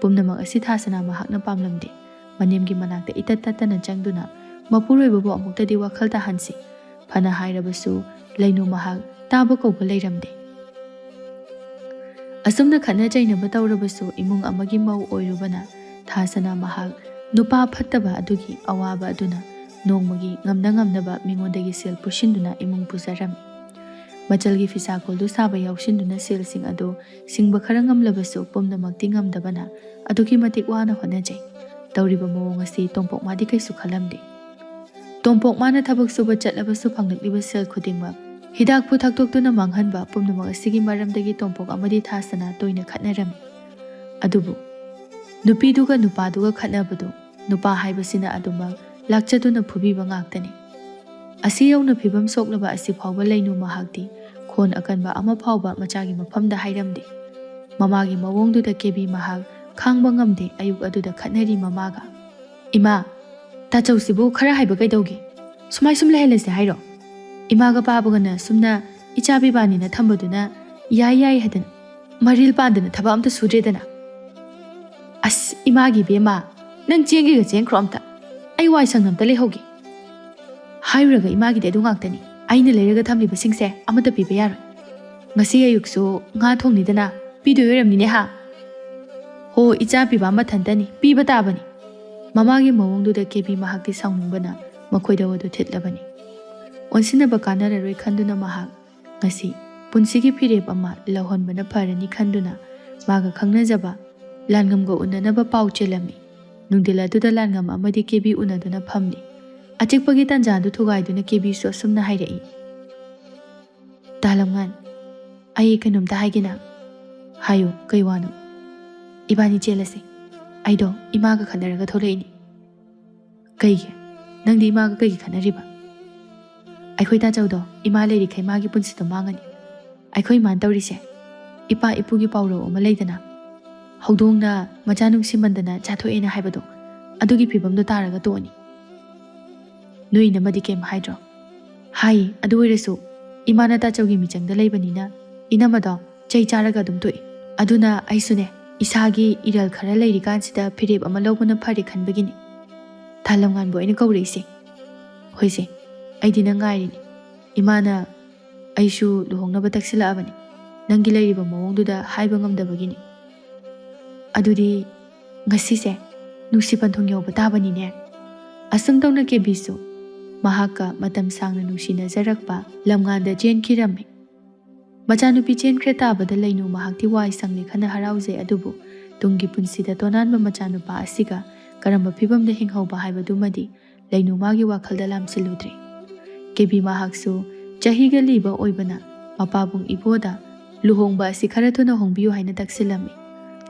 pumnamak asi thasana mahakna pamlamde manemgi manakta itattatana changduna mapuroibabu amuktadi wakhal ta hansi phana hairabasu lainu mahak taba kauba leiramde asumna khana chainaba tawrabasu imung amagi mau oirubana thasana mahak nupa phattaba adugi awaba aduna nongmagi ngamnaba mingondagi sel pushinduna imung pujarami machalgi fisa koldu saba yaushinduna sel sing ado singba khara ngamlabasu pumnamakti ngamdabana adugi matik wana honajai tawriba mawong asi tongpok madi kaisu khalamde tongpok mana thabak suba chatlabasu phangnakliba sel khudingma hidak pu thaktoktuna manghanba pumnamak asigi maramdagi tongpok amadi thasana toina khatnarami adubu nupiduga nupaduga khatnabadu nupa haibasina adumak lakchaduna phubiba ngaktani asi yauna phibam soklaba asi phawba lainu mahakti khon akanba ama phawba machagi mafamda hairamde mamagi mawongduda kebi mahak khangba ngamde ayuk aduda khatnari mamaga ima tachausibu khara haiba kaidaugi sumai sum lehelese hairo imaga babagana sumna ichabi bani na thambaduna yai hadana maril pandana thaba amta sudredana as imagi bema nang chengi ga cheng khromta ai wai sangnam ta lehogi hairaga imagi de dungaktani aina lerega thamli basingse amata piba yaroi ngasi ayukso nga thongni dana pidoyoramni ne ha ho icha piba mathantani piba tabani mamagi mawongduda kebi mahakti saungbana makhoida wadu thitlabani onsinaba kanararoi khanduna mahak ngasi punsigi pirep ama lahonbana pharani khanduna maga khangnajaba langamga unanaba pau chelami nungdila duda langam amadi kebi unaduna phamli achikpagi tanjadu thugaiduna kebi su asumna hairai talamngan ai kanumta haigina hayo kaiwanu ibani chelase aido imaga khanaraga tholeini kaige nangdi imaga kaigi khanariba aikhoi ta chawdo ima leri khai magi punsi to mangani aikhoi man tawrise ipa ipugi pawro ama leidana hawdongna machanung simandana chathoena haibado adugi phibamdo taraga toni nui namadi kem haidro hai adu oiresu imana ta chawgi michangda leibanina inamado chai charaga dum toi aduna aisune isagi iral khara leiri kansida phirep ama lobuna phari khanbagini thalamngan bo ina kawreise hoise aidina ngairini imana aishu luhongnaba taksila abani nangi leiriba mawongduda haiba ngamdabagini adudi ngasise nusi panthong yoba tabani ne asam tawna ke bisu mahaka matam sangna nusi najarakpa lamnganda jen kirami machanupi chen kreta bada lainu mahakti wai sangni khana harauze adubu tungi punsida tonanba machanupa asiga karamba phibamda hinghauba haibadumadi lainu magi wakhalda lamsiludri kebi mahaksu chahiga liba oibana mapabung iboda luhongba asi khara thuna hongbiu haina taksilami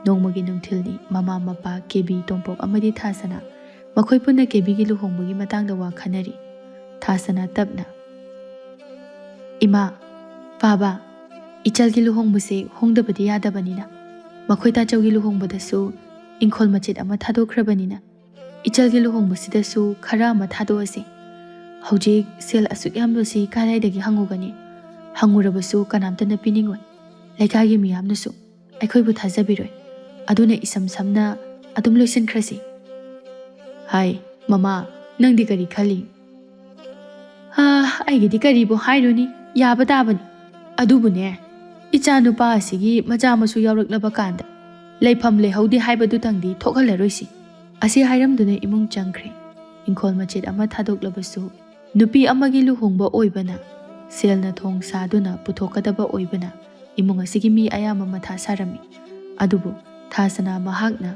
ꯅꯣꯡꯃꯒꯤ ꯅꯨꯡꯊꯤꯜꯅꯤ ꯃꯃꯥ ꯃꯄꯥ ꯀꯦꯕꯤ ꯇꯣꯝꯄꯣꯛ ꯑꯃꯗꯤ ꯊꯥꯁꯅꯥ ꯃꯈꯣꯏ ꯄꯨꯟꯅ ꯀꯦꯕꯤꯒꯤ ꯂꯨꯍꯣꯡꯕꯒꯤ ꯃꯇꯥꯡꯗ ꯋꯥ ꯈꯟꯅꯔꯤ꯫ ꯊꯥꯁꯅꯥ ꯇꯞꯅ, "ꯏꯃꯥ, ꯄꯥꯕꯥ, ꯏꯆꯜꯒꯤ ꯂꯨꯍꯣꯡꯕꯁꯦ ꯍꯣꯡꯗꯕꯗꯤ ꯌꯥꯗꯕꯅꯤꯅ, ꯃꯈꯣꯏ ꯇꯥꯆꯧꯒꯤ ꯂꯨꯍꯣꯡꯕꯗꯁꯨ ꯏꯪꯈꯣꯜ ꯃꯆꯦꯠ ꯑꯃ ꯊꯥꯗꯣꯛꯈ꯭ꯔꯕꯅꯤꯅ ꯏꯆꯜꯒꯤ ꯂꯨꯍꯣꯡꯕꯁꯤꯗꯁꯨ ꯈꯔ ꯑꯃ ꯊꯥꯗꯣꯛꯑꯁꯤ꯫ ꯍꯧꯖꯤꯛ ꯁꯦꯜ ꯑꯁꯨꯛ ꯌꯥꯝꯕꯁꯤ ꯀꯗꯥꯏꯗꯒꯤ ꯍꯪꯉꯨꯒꯅꯤ? ꯍꯪꯉꯨꯔꯕꯁꯨ ꯀꯅꯥꯝꯇꯅ ꯄꯤꯅꯤꯡꯉꯣꯏ, ꯂꯩꯀꯥꯏꯒꯤ ꯃꯤꯌꯥꯝꯅꯁꯨ ꯑꯩꯈꯣꯏꯕꯨ ꯊꯥꯖꯕꯤꯔꯣꯏ, ꯑꯗꯨꯅ ꯏꯁꯝ ꯁꯝꯅ ꯑꯗꯨꯝ ꯂꯣꯏꯁꯤꯟꯈ꯭ꯔꯁꯤ." "ꯍꯥꯏ ꯃꯃꯥ, ꯅꯪꯗꯤ ꯀꯔꯤ ꯈꯜꯂꯤ?" "ꯑꯩꯒꯤꯗꯤ ꯀꯔꯤꯕꯨ ꯍꯥꯏꯔꯨꯅꯤ, ꯌꯥꯕ ꯇꯥꯕꯅꯤ꯫ ꯑꯗꯨꯕꯨꯅꯦ, ꯏꯆꯥ ꯅꯨꯄꯥ ꯑꯁꯤꯒꯤ ꯃꯆꯥ ꯃꯁꯨ ꯌꯥꯎꯔꯛꯂꯕ ꯀꯥꯟꯗ ꯂꯩꯐꯝ ꯂꯩꯍꯧꯗꯦ ꯍꯥꯏꯕꯗꯨꯇꯪꯗꯤ ꯊꯣꯛꯍꯜꯂꯔꯣꯏꯁꯤ." ꯑꯁꯤ ꯍꯥꯏꯔꯝꯗꯨꯅ ꯏꯃꯨꯡ ꯆꯪꯈ꯭ꯔꯦ꯫ ꯏꯪꯈꯣꯜ ꯃꯆꯦꯠ ꯑꯃ ꯊꯥꯗꯣꯛꯂꯕꯁꯨ ꯅꯨꯄꯤ ꯑꯃꯒꯤ ꯂꯨꯍꯣꯡꯕ ꯑꯣꯏꯕꯅ, ꯁꯦꯜꯅ ꯊꯣꯡ ꯁꯥꯗꯨꯅ ꯄꯨꯊꯣꯛꯀꯗꯕ ꯑꯣꯏꯕꯅ ꯏꯃꯨꯡ ꯑꯁꯤꯒꯤ ꯃꯤ ꯑꯌꯥꯝꯕ ꯃꯊꯥ ꯁꯥꯔꯝꯃꯤ꯫ ꯑꯗꯨꯕꯨ ꯊꯥꯁꯅꯥ ꯃꯍꯥꯛꯅ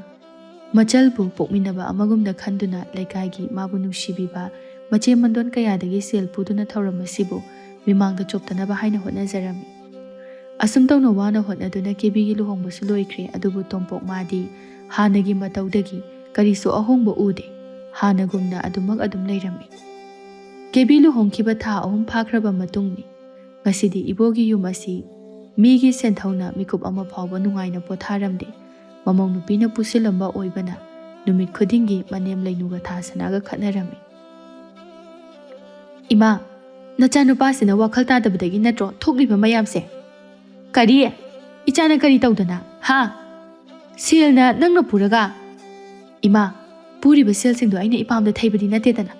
ꯃꯆꯜꯕꯨ ꯄꯣꯛꯃꯤꯟꯅꯕ ꯑꯃꯒꯨꯝꯅ ꯈꯟꯗꯨꯅ ꯂꯩꯀꯥꯏꯒꯤ ꯃꯥꯕꯨ ꯅꯨꯡꯁꯤꯕꯤꯕ ꯃꯆꯦ ꯃꯟꯗꯣꯟ ꯀꯌꯥꯗꯒꯤ ꯁꯦꯜ ꯄꯨꯗꯨꯅ ꯊꯧꯔꯝ ꯑꯁꯤꯕꯨ ꯃꯤꯃꯥꯡꯗ ꯆꯣꯞꯇꯅꯕ ꯍꯥꯏꯅ ꯍꯣꯠꯅꯖꯔꯝꯃꯤ꯫ ꯑꯁꯨꯝ ꯇꯧꯅ ꯋꯥꯅ ꯍꯣꯠꯅꯗꯨꯅ ꯀꯦꯕꯤꯒꯤ ꯂꯨꯍꯣꯡꯕꯁꯨ ꯂꯣꯏꯈ꯭ꯔꯦ꯫ ꯑꯗꯨꯕꯨ ꯇꯣꯝꯄꯣꯛ ꯃꯥꯗꯤ ꯍꯥꯟꯅꯒꯤ ꯃꯇꯧꯗꯒꯤ ꯀꯔꯤꯁꯨ ꯑꯍꯣꯡꯕ ꯎꯗꯦ, ꯍꯥꯟꯅꯒꯨꯝꯅ ꯑꯗꯨꯃꯛ ꯑꯗꯨꯝ ꯂꯩꯔꯝꯃꯤ꯫ ꯀꯦꯕꯤ ꯂꯨꯍꯣꯡꯈꯤꯕ ꯊꯥ 3 ꯐꯥꯈ꯭ꯔꯕ ꯃꯇꯨꯡꯅꯤ꯫ ꯉꯁꯤꯗꯤ ꯏꯕꯣꯒꯤ ꯌꯨꯝ ꯑꯁꯤ ꯃꯤꯒꯤ ꯁꯦꯟꯊꯧꯅ ꯃꯤꯀꯨꯞ ꯑꯃ ꯐꯥꯎꯕ ꯅꯨꯡꯉꯥꯏꯅ ꯄꯣꯊꯥꯔꯝꯗꯦ꯫ ꯃꯃꯧ ꯅꯨꯄꯤꯅ ꯄꯨꯁꯤꯜꯂꯝꯕ ꯑꯣꯏꯕꯅ ꯅꯨꯃꯤꯠ ꯈꯨꯗꯤꯡꯒꯤ ꯃꯅꯦꯝ ꯂꯩꯅꯨꯒ ꯊꯥꯁꯅꯥꯒ ꯈꯠꯅꯔꯝꯃꯤ꯫ "ꯏꯃꯥ, ꯅꯆꯥꯅꯨꯄꯥꯁꯤꯅ ꯋꯥꯈꯜ ꯇꯥꯗꯕꯗꯒꯤ ꯅꯠꯇ꯭ꯔꯣ ꯊꯣꯛꯂꯤꯕ ꯃꯌꯥꯝꯁꯦ?" "ꯀꯔꯤ? ꯏꯆꯥꯅ ꯀꯔꯤ ꯇꯧꯗꯅ? ꯁꯦꯜꯅ ꯅꯪꯅ ꯄꯨꯔꯒ?" "ꯏꯃꯥ, ꯄꯨꯔꯤꯕ ꯁꯦꯜꯁꯤꯡꯗꯣ ꯑꯩꯅ ꯏꯄꯥꯝꯗ ꯊꯩꯕꯗꯤ ꯅꯠꯇꯦꯗꯅ,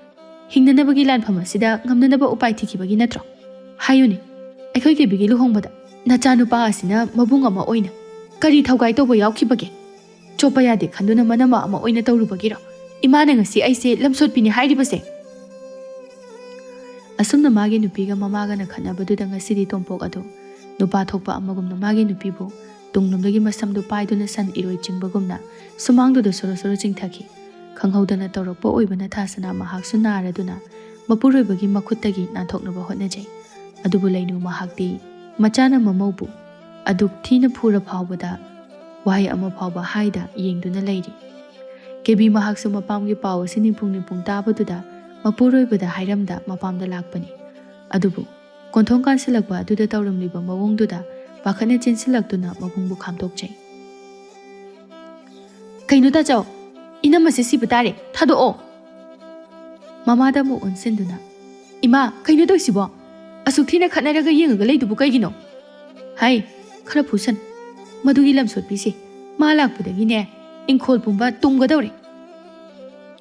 ꯍꯤꯡꯅꯅꯕꯒꯤ ꯂꯥꯟꯐꯝ ꯑꯁꯤꯗ ꯉꯝꯅꯅꯕ ꯎꯄꯥꯏ ꯊꯤꯈꯤꯕꯒꯤ ꯅꯠꯇ꯭ꯔꯣ? ꯍꯥꯏꯌꯨꯅꯦ, ꯑꯩꯈꯣꯏ ꯀꯦꯕꯤꯒꯤ ꯂꯨꯍꯣꯡꯕꯗ ꯅꯆꯥꯅꯨꯄꯥ ꯑꯁꯤꯅ ꯃꯕꯨꯡ ꯑꯃ ꯑꯣꯏꯅ ꯀꯔꯤ ꯊꯧꯒꯥꯏ ꯇꯧꯕ ꯌꯥꯎꯈꯤꯕꯒꯦ? ꯆꯣꯞꯄ ꯌꯥꯗꯦ ꯈꯟꯗꯨꯅ ꯃꯅꯝꯃ ꯑꯃ ꯑꯣꯏꯅ ꯇꯧꯔꯨꯕꯒꯤꯔꯣ ꯏꯃꯥꯅ ꯉꯁꯤ ꯑꯩꯁꯦ ꯂꯝꯁꯣꯠꯄꯤꯅꯤ ꯍꯥꯏꯔꯤꯕꯁꯦ?" ꯑꯁꯨꯝꯅ ꯃꯥꯒꯤ ꯅꯨꯄꯤꯒ ꯃꯃꯥꯒꯅ ꯈꯠꯅꯕꯗꯨꯗ ꯉꯁꯤꯗꯤ ꯇꯣꯝꯄꯣꯛ ꯑꯗꯨ ꯅꯨꯄꯥ ꯊꯣꯛꯄ ꯑꯃꯒꯨꯝꯅ ꯃꯥꯒꯤ ꯅꯨꯄꯤꯕꯨ ꯇꯨꯡꯂꯣꯝꯗꯒꯤ ꯃꯁꯝꯗꯨ ꯄꯥꯏꯗꯨꯅ ꯁꯟ ꯏꯔꯣꯏ ꯆꯤꯡꯕꯒꯨꯝꯅ ꯁꯨꯃꯥꯡꯗꯨꯗ ꯁꯣꯔꯣ ꯁꯣꯔꯣ ꯆꯤꯡꯊꯈꯤ꯫ ꯈꯪꯍꯧꯗꯅ ꯇꯧꯔꯛꯄ ꯑꯣꯏꯕꯅ ꯊꯥꯁꯅꯥ ꯃꯍꯥꯛꯁꯨ ꯅꯥꯔꯗꯨꯅ ꯃꯄꯨꯔꯣꯏꯕꯒꯤ ꯃꯈꯨꯠꯇꯒꯤ ꯅꯥꯟꯊꯣꯛꯅꯕ ꯍꯣꯠꯅꯖꯩ꯫ ꯑꯗꯨꯕꯨ ꯂꯩꯅꯨ ꯃꯍꯥꯛꯇꯤ ꯃꯆꯥꯅ ꯃꯃꯧꯕꯨ ꯑꯗꯨꯛ ꯊꯤꯅ ꯐꯨꯔ ꯐꯥꯎꯕꯗ ꯋꯥꯍꯩ ꯑꯃ ꯐꯥꯎꯕ ꯍꯥꯏꯗ ꯌꯦꯡꯗꯨꯅ ꯂꯩꯔꯤ꯫ ꯀꯦꯕꯤ ꯃꯍꯥꯛꯁꯨ ꯃꯄꯥꯝꯒꯤ ꯄꯥꯎ ꯑꯁꯤ ꯅꯤꯡꯄꯨꯡ ꯇꯥꯕꯗꯨꯗ ꯃꯄꯨꯔꯣꯏꯕꯗ ꯍꯥꯏꯔꯝꯗ ꯃꯄꯥꯝꯗ ꯂꯥꯛꯄꯅꯤ꯫ ꯑꯗꯨꯕꯨ ꯀꯣꯟꯊꯣꯡ ꯀꯥꯟꯁꯤꯜꯂꯛꯄ ꯑꯗꯨꯗ ꯇꯧꯔꯝꯂꯤꯕ ꯃꯑꯣꯡꯗꯨꯗ ꯄꯥꯈꯠꯅ ꯆꯦꯟꯁꯤꯜꯂꯛꯇꯨꯅ ꯃꯕꯨꯡꯕꯨ ꯈꯥꯝꯇꯣꯛꯆꯩ꯫ "ꯀꯩꯅꯣ ꯇꯥꯆꯧ, ꯏꯅꯝꯃꯁꯦ ꯁꯤꯕ ꯇꯥꯔꯦ, ꯊꯥꯗꯣꯛꯑꯣ." ꯃꯃꯥꯗ ꯑꯃꯨꯛ ꯑꯣꯟꯁꯤꯟꯗꯨꯅ, "ꯏꯃꯥ, ꯀꯩꯅꯣ ꯇꯧꯏꯁꯤꯕꯣ? ꯑꯁꯨꯛ ꯊꯤꯅ ꯈꯠꯅꯔꯒ ꯌꯦꯡꯉꯒ ꯂꯩꯗꯨꯕꯨ ꯀꯩꯒꯤꯅꯣ? ꯍꯥꯏ, ꯈꯔ ꯐꯨꯁꯟ, ꯃꯗꯨꯒꯤ ꯂꯝꯁꯣꯠꯄꯤꯁꯦ ꯃꯥ ꯂꯥꯛꯄꯗꯒꯤꯅꯦ ꯏꯪꯈꯣꯜ ꯄꯨꯝꯕ ꯇꯨꯝꯒꯗꯧꯔꯦ."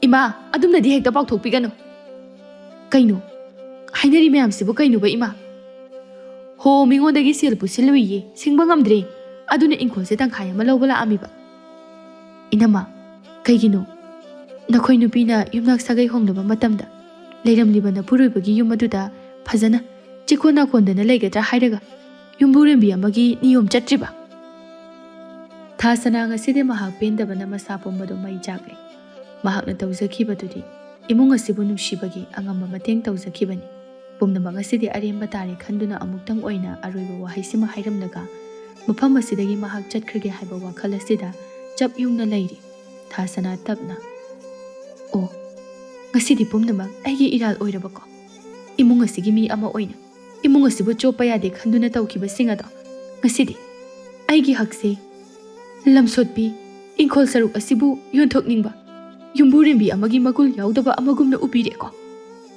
"ꯏꯃꯥ, ꯑꯗꯨꯝꯅꯗꯤ ꯍꯦꯛꯇ ꯄꯥꯎꯊꯣꯛꯄꯤꯒꯅꯨ." "ꯀꯩꯅꯣ? ꯍꯥꯏꯅꯔꯤ ꯃꯌꯥꯝꯁꯤꯕꯨ ꯀꯩꯅꯣꯕ ꯏꯃꯥ?" "ꯍꯣ, ꯃꯤꯉꯣꯟꯗꯒꯤ ꯁꯦꯜ ꯄꯨꯁꯤꯜꯂꯨꯏꯌꯦ, ꯁꯤꯡꯕ ꯉꯝꯗ꯭ꯔꯦ, ꯑꯗꯨꯅ ꯏꯪꯈꯣꯜꯁꯦ ꯇꯪꯈꯥꯏ ꯑꯃ ꯂꯧꯕ ꯂꯥꯛꯑꯝꯃꯤꯕ." "ꯏꯅꯝꯃ, ꯀꯩꯒꯤꯅꯣ? ꯅꯈꯣꯏ ꯅꯨꯄꯤꯅ ꯌꯨꯝꯅꯥꯛ ꯁꯥꯒꯩ ꯍꯣꯡꯂꯕ ꯃꯇꯝꯗ ꯂꯩꯔꯝꯂꯤꯕ ꯅꯄꯨꯔꯣꯏꯕꯒꯤ ꯌꯨꯝ ꯑꯗꯨꯗ ꯐꯖꯅ ꯆꯤꯀꯣꯟ ꯅꯥꯀꯣꯟꯗꯅ ꯂꯩꯒꯗ꯭ꯔꯥ ꯍꯥꯏꯔꯒ ꯌꯨꯝꯕꯨꯔꯦꯝꯕꯤ ꯑꯃꯒꯤ ꯅꯤꯌꯣꯝ ꯆꯠꯇ꯭ꯔꯤꯕ?" ꯊꯥꯁꯅꯥ ꯉꯁꯤꯗꯤ ꯃꯍꯥꯛ ꯄꯦꯟꯗꯕꯅ ꯃꯁꯥ ꯄꯨꯝꯕꯗꯨ ꯃꯩ ꯆꯥꯛꯂꯦ꯫ ꯃꯍꯥꯛꯅ ꯇꯧꯖꯈꯤꯕꯗꯨꯗꯤ ꯏꯃꯨꯡ ꯑꯁꯤꯕꯨ ꯅꯨꯡꯁꯤꯕꯒꯤ ꯑꯉꯝꯕ ꯃꯇꯦꯡ ꯇꯧꯖꯈꯤꯕꯅꯤ꯫ ꯄꯨꯝꯅꯃꯛ ꯉꯁꯤꯗꯤ ꯑꯔꯦꯝꯕ ꯇꯥꯔꯦ ꯈꯟꯗꯨꯅ ꯑꯃꯨꯛꯇꯪ ꯑꯣꯏꯅ ꯑꯔꯣꯏꯕ ꯋꯥꯍꯩꯁꯤꯃ ꯍꯥꯏꯔꯝꯂꯒ ꯃꯐꯝ ꯑꯁꯤꯗꯒꯤ ꯃꯍꯥꯛ ꯆꯠꯈ꯭ꯔꯒꯦ ꯍꯥꯏꯕ ꯋꯥꯈꯜ ꯑꯁꯤꯗ ꯆꯞ ꯌꯨꯡꯅ ꯂꯩꯔꯤ꯫ ꯊꯥꯁꯅꯥ ꯇꯞꯅ, "ꯑꯣ, ꯉꯁꯤꯗꯤ ꯄꯨꯝꯅꯃꯛ ꯑꯩꯒꯤ ꯏꯔꯥꯜ ꯑꯣꯏꯔꯕꯀꯣ? ꯏꯃꯨꯡ ꯑꯁꯤꯒꯤ ꯃꯤ ꯑꯃ ꯑꯣꯏꯅ ꯏꯃꯨꯡ ꯑꯁꯤꯕꯨ ꯆꯣꯞꯄ ꯌꯥꯗꯦ ꯈꯟꯗꯨꯅ ꯇꯧꯈꯤꯕꯁꯤꯡ ꯑꯗꯣ ꯉꯁꯤꯗꯤ ꯑꯩꯒꯤ ꯍꯛꯁꯦ ꯂꯝꯁꯣꯠꯄꯤ ꯏꯪꯈꯣꯜ ꯁꯔꯨꯛ ꯑꯁꯤꯕꯨ ꯌꯣꯟꯊꯣꯛꯅꯤꯡꯕ ꯌꯨꯝꯕꯨꯔꯦꯝꯕꯤ ꯑꯃꯒꯤ ꯃꯒꯨꯟ ꯌꯥꯎꯗꯕ ꯑꯃꯒꯨꯝꯅ ꯎꯕꯤꯔꯦꯀꯣ?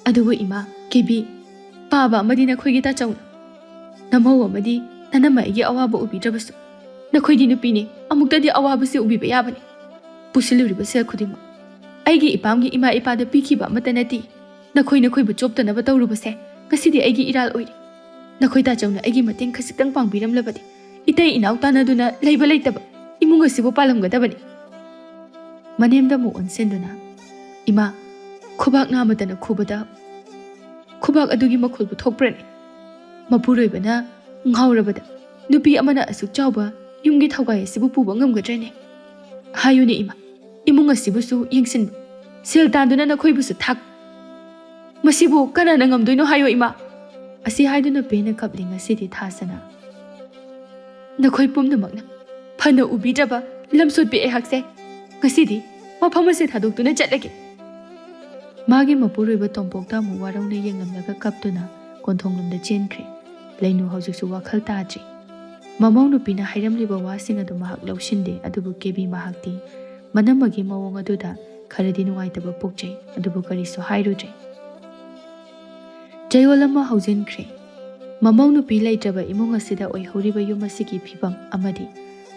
ꯑꯗꯨꯕꯨ ꯏꯃꯥ, ꯀꯦꯕꯤ, ꯄꯥꯕ ꯑꯃꯗꯤ ꯅꯈꯣꯏꯒꯤ ꯇꯥꯆꯧꯅ, ꯅꯃꯧ ꯑꯃꯗꯤ ꯅꯅꯝꯃ ꯑꯩꯒꯤ ꯑꯋꯥꯕ ꯎꯕꯤꯗ꯭ꯔꯕꯁꯨ ꯅꯈꯣꯏꯗꯤ ꯅꯨꯄꯤꯅꯤ, ꯑꯃꯨꯛꯇꯗꯤ ꯑꯋꯥꯕꯁꯤ ꯎꯕꯤꯕ ꯌꯥꯕꯅꯤ꯫ ꯄꯨꯁꯤꯜꯂꯨꯔꯤꯕ ꯁꯦꯜ ꯈꯨꯗꯤꯡꯃꯛ ꯑꯩꯒꯤ ꯏꯄꯥꯝꯒꯤ ꯏꯃꯥ ꯏꯄꯥꯗ ꯄꯤꯈꯤꯕ ꯑꯃꯠꯇ ꯅꯠꯇꯦ꯫ ꯅꯈꯣꯏꯕꯨ ꯆꯣꯞꯇꯅꯕ ꯇꯧꯔꯨꯕꯁꯦ ꯉꯁꯤꯗꯤ ꯑꯩꯒꯤ ꯏꯔꯥꯜ ꯑꯣꯏꯔꯦ꯫ ꯅꯈꯣꯏ ꯇꯥꯆꯧꯅ ꯑꯩꯒꯤ ꯃꯇꯦꯡ ꯈꯖꯤꯛꯇꯪ ꯄꯥꯡꯕꯤꯔꯝꯂꯕꯗꯤ ꯏꯇꯩ ꯏꯅꯥꯎ ꯇꯥꯟꯅꯗꯨꯅ ꯂꯩꯕ ꯂꯩꯇꯕ ꯏꯃꯨꯡ ꯑꯁꯤꯕꯨ ꯄꯥꯜꯂꯝꯒꯗꯕꯅꯤ." ꯃꯅꯦꯝꯗ ꯑꯃꯨꯛ ꯑꯣꯟꯁꯤꯟꯗꯨꯅ, "ꯏꯃꯥ, ꯈꯨꯕꯥꯛ ꯅꯥꯝꯃꯇꯅ ꯈꯨꯕꯗ ꯈꯨꯕꯥꯛ ꯑꯗꯨꯒꯤ ꯃꯈꯣꯜꯕꯨ ꯊꯣꯛꯄ꯭ꯔꯅꯦ? ꯃꯄꯨꯔꯣꯏꯕꯅ ꯉꯥꯎꯔꯕꯗ ꯅꯨꯄꯤ ꯑꯃꯅ ꯑꯁꯨꯛ ꯆꯥꯎꯕ ꯌꯨꯝꯒꯤ ꯊꯧꯒꯥꯏ ꯑꯁꯤꯕꯨ ꯄꯨꯕ ꯉꯝꯒꯗ꯭ꯔꯅꯦ? ꯍꯥꯏꯌꯨꯅꯦ ꯏꯃꯥ, ꯏꯃꯨꯡ ꯑꯁꯤꯕꯨꯁꯨ ꯌꯦꯡꯁꯤꯟꯕ, ꯁꯦꯜ ꯇꯥꯟꯗꯨꯅ ꯅꯈꯣꯏꯕꯨꯁꯨ ꯊꯥꯛ, ꯃꯁꯤꯕꯨ ꯀꯅꯥꯅ ꯉꯝꯗꯣꯏꯅꯣ ꯍꯥꯏꯌꯣ ꯏꯃꯥ?" ꯑꯁꯤ ꯍꯥꯏꯗꯨꯅ ꯄꯦꯟꯅ ꯀꯞꯂꯤ ꯉꯁꯤꯗꯤ ꯊꯥꯁꯅꯥ꯫ "ꯅꯈꯣꯏ ꯄꯨꯝꯅꯃꯛꯅ ꯐꯅ ꯎꯕꯤꯗ꯭ꯔꯕ ꯂꯝꯁꯣꯠꯄꯤ ꯑꯩꯍꯥꯛꯁꯦ ꯉꯁꯤꯗꯤ ꯃꯐꯝ ꯑꯁꯤ ꯊꯥꯗꯣꯛꯇꯨꯅ ꯆꯠꯂꯒꯦ꯫ ꯃꯥꯒꯤ ꯃꯄꯨꯔꯣꯏꯕ ꯇꯣꯝꯄꯣꯛꯇ ꯑꯃꯨꯛ ꯋꯥꯔꯧꯅ ꯌꯦꯡꯂꯝꯂꯒ ꯀꯞꯇꯨꯅ ꯀꯣꯟꯊꯣꯡꯂꯣꯝꯗ ꯆꯦꯟꯈ꯭ꯔꯦ꯫ ꯂꯩꯅꯨ ꯍꯧꯖꯤꯛꯁꯨ ꯋꯥꯈꯜ ꯇꯥꯗ꯭ꯔꯤ꯫ ꯃꯃꯧ ꯅꯨꯄꯤꯅ ꯍꯥꯏꯔꯝꯂꯤꯕ ꯋꯥꯁꯤꯡ ꯑꯗꯨ ꯃꯍꯥꯛ ꯂꯧꯁꯤꯟꯗꯦ, ꯑꯗꯨꯕꯨ ꯀꯦꯕꯤ ꯃꯍꯥꯛꯇꯤ ꯃꯅꯝꯃꯒꯤ ꯃꯑꯣꯡ ꯑꯗꯨꯗ ꯈꯔꯗꯤ ꯅꯨꯡꯉꯥꯏꯇꯕ ꯄꯣꯛꯆꯩ, ꯑꯗꯨꯕꯨ ꯀꯔꯤꯁꯨ ꯍꯥꯏꯔꯨꯗ꯭ꯔꯦ꯫ ꯆꯌꯣꯜ ꯑꯃ ꯍꯧꯖꯤꯟꯈ꯭ꯔꯦ꯫ ꯃꯃꯧ ꯅꯨꯄꯤ ꯂꯩꯇ꯭ꯔꯕ ꯏꯃꯨꯡ ꯑꯁꯤꯗ ꯑꯣꯏꯍꯧꯔꯤꯕ ꯌꯨꯝ ꯑꯁꯤꯒꯤ ꯐꯤꯕꯝ ꯑꯃꯗꯤ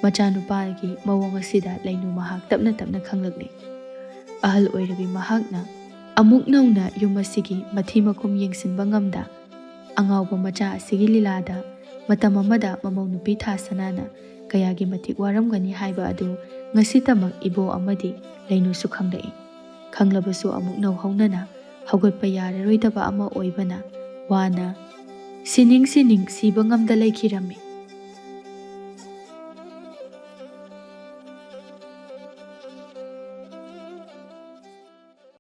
ꯃꯆꯥꯅꯨꯄꯥꯒꯤ ꯃꯑꯣꯡ ꯑꯁꯤꯗ ꯂꯩꯅꯨ ꯃꯍꯥꯛ ꯇꯞꯅ ꯇꯞꯅ ꯈꯪꯂꯛꯂꯦ꯫ ꯑꯍꯜ ꯑꯣꯏꯔꯕꯤ ꯃꯍꯥꯛꯅ ꯑꯃꯨꯛ ꯅꯧꯅ ꯌꯨꯝ ꯑꯁꯤꯒꯤ ꯃꯊꯤ ꯃꯀꯨꯝ ꯌꯦꯡꯁꯤꯟꯕ ꯉꯝꯗ ꯑꯉꯥꯎꯕ ꯃꯆꯥ ꯑꯁꯤꯒꯤ ꯂꯤꯂꯥꯗ ꯃꯇꯝ ꯑꯃꯗ ꯃꯃꯧ ꯅꯨꯄꯤ ꯊꯥꯁꯅꯥꯅ ꯀꯌꯥꯒꯤ ꯃꯇꯤꯛ ꯋꯥꯔꯝꯒꯅꯤ ꯍꯥꯏꯕ ꯑꯗꯨ ꯉꯁꯤꯇꯃꯛ ꯏꯕꯣ ꯑꯃꯗꯤ ꯂꯩꯅꯨꯁꯨ ꯈꯪꯂꯛꯏ꯫ ꯈꯪꯂꯕꯁꯨ ꯑꯃꯨꯛ ꯅꯧꯍꯧꯅꯅ ꯍꯧꯒꯠꯄ ꯌꯥꯔꯔꯣꯏꯗꯕ ꯑꯃ ꯑꯣꯏꯕꯅ ꯋꯥꯅ ꯁꯤꯅꯤꯡ ꯁꯤꯕ ꯉꯝꯗ ꯂꯩꯈꯤꯔꯝꯃꯤ꯫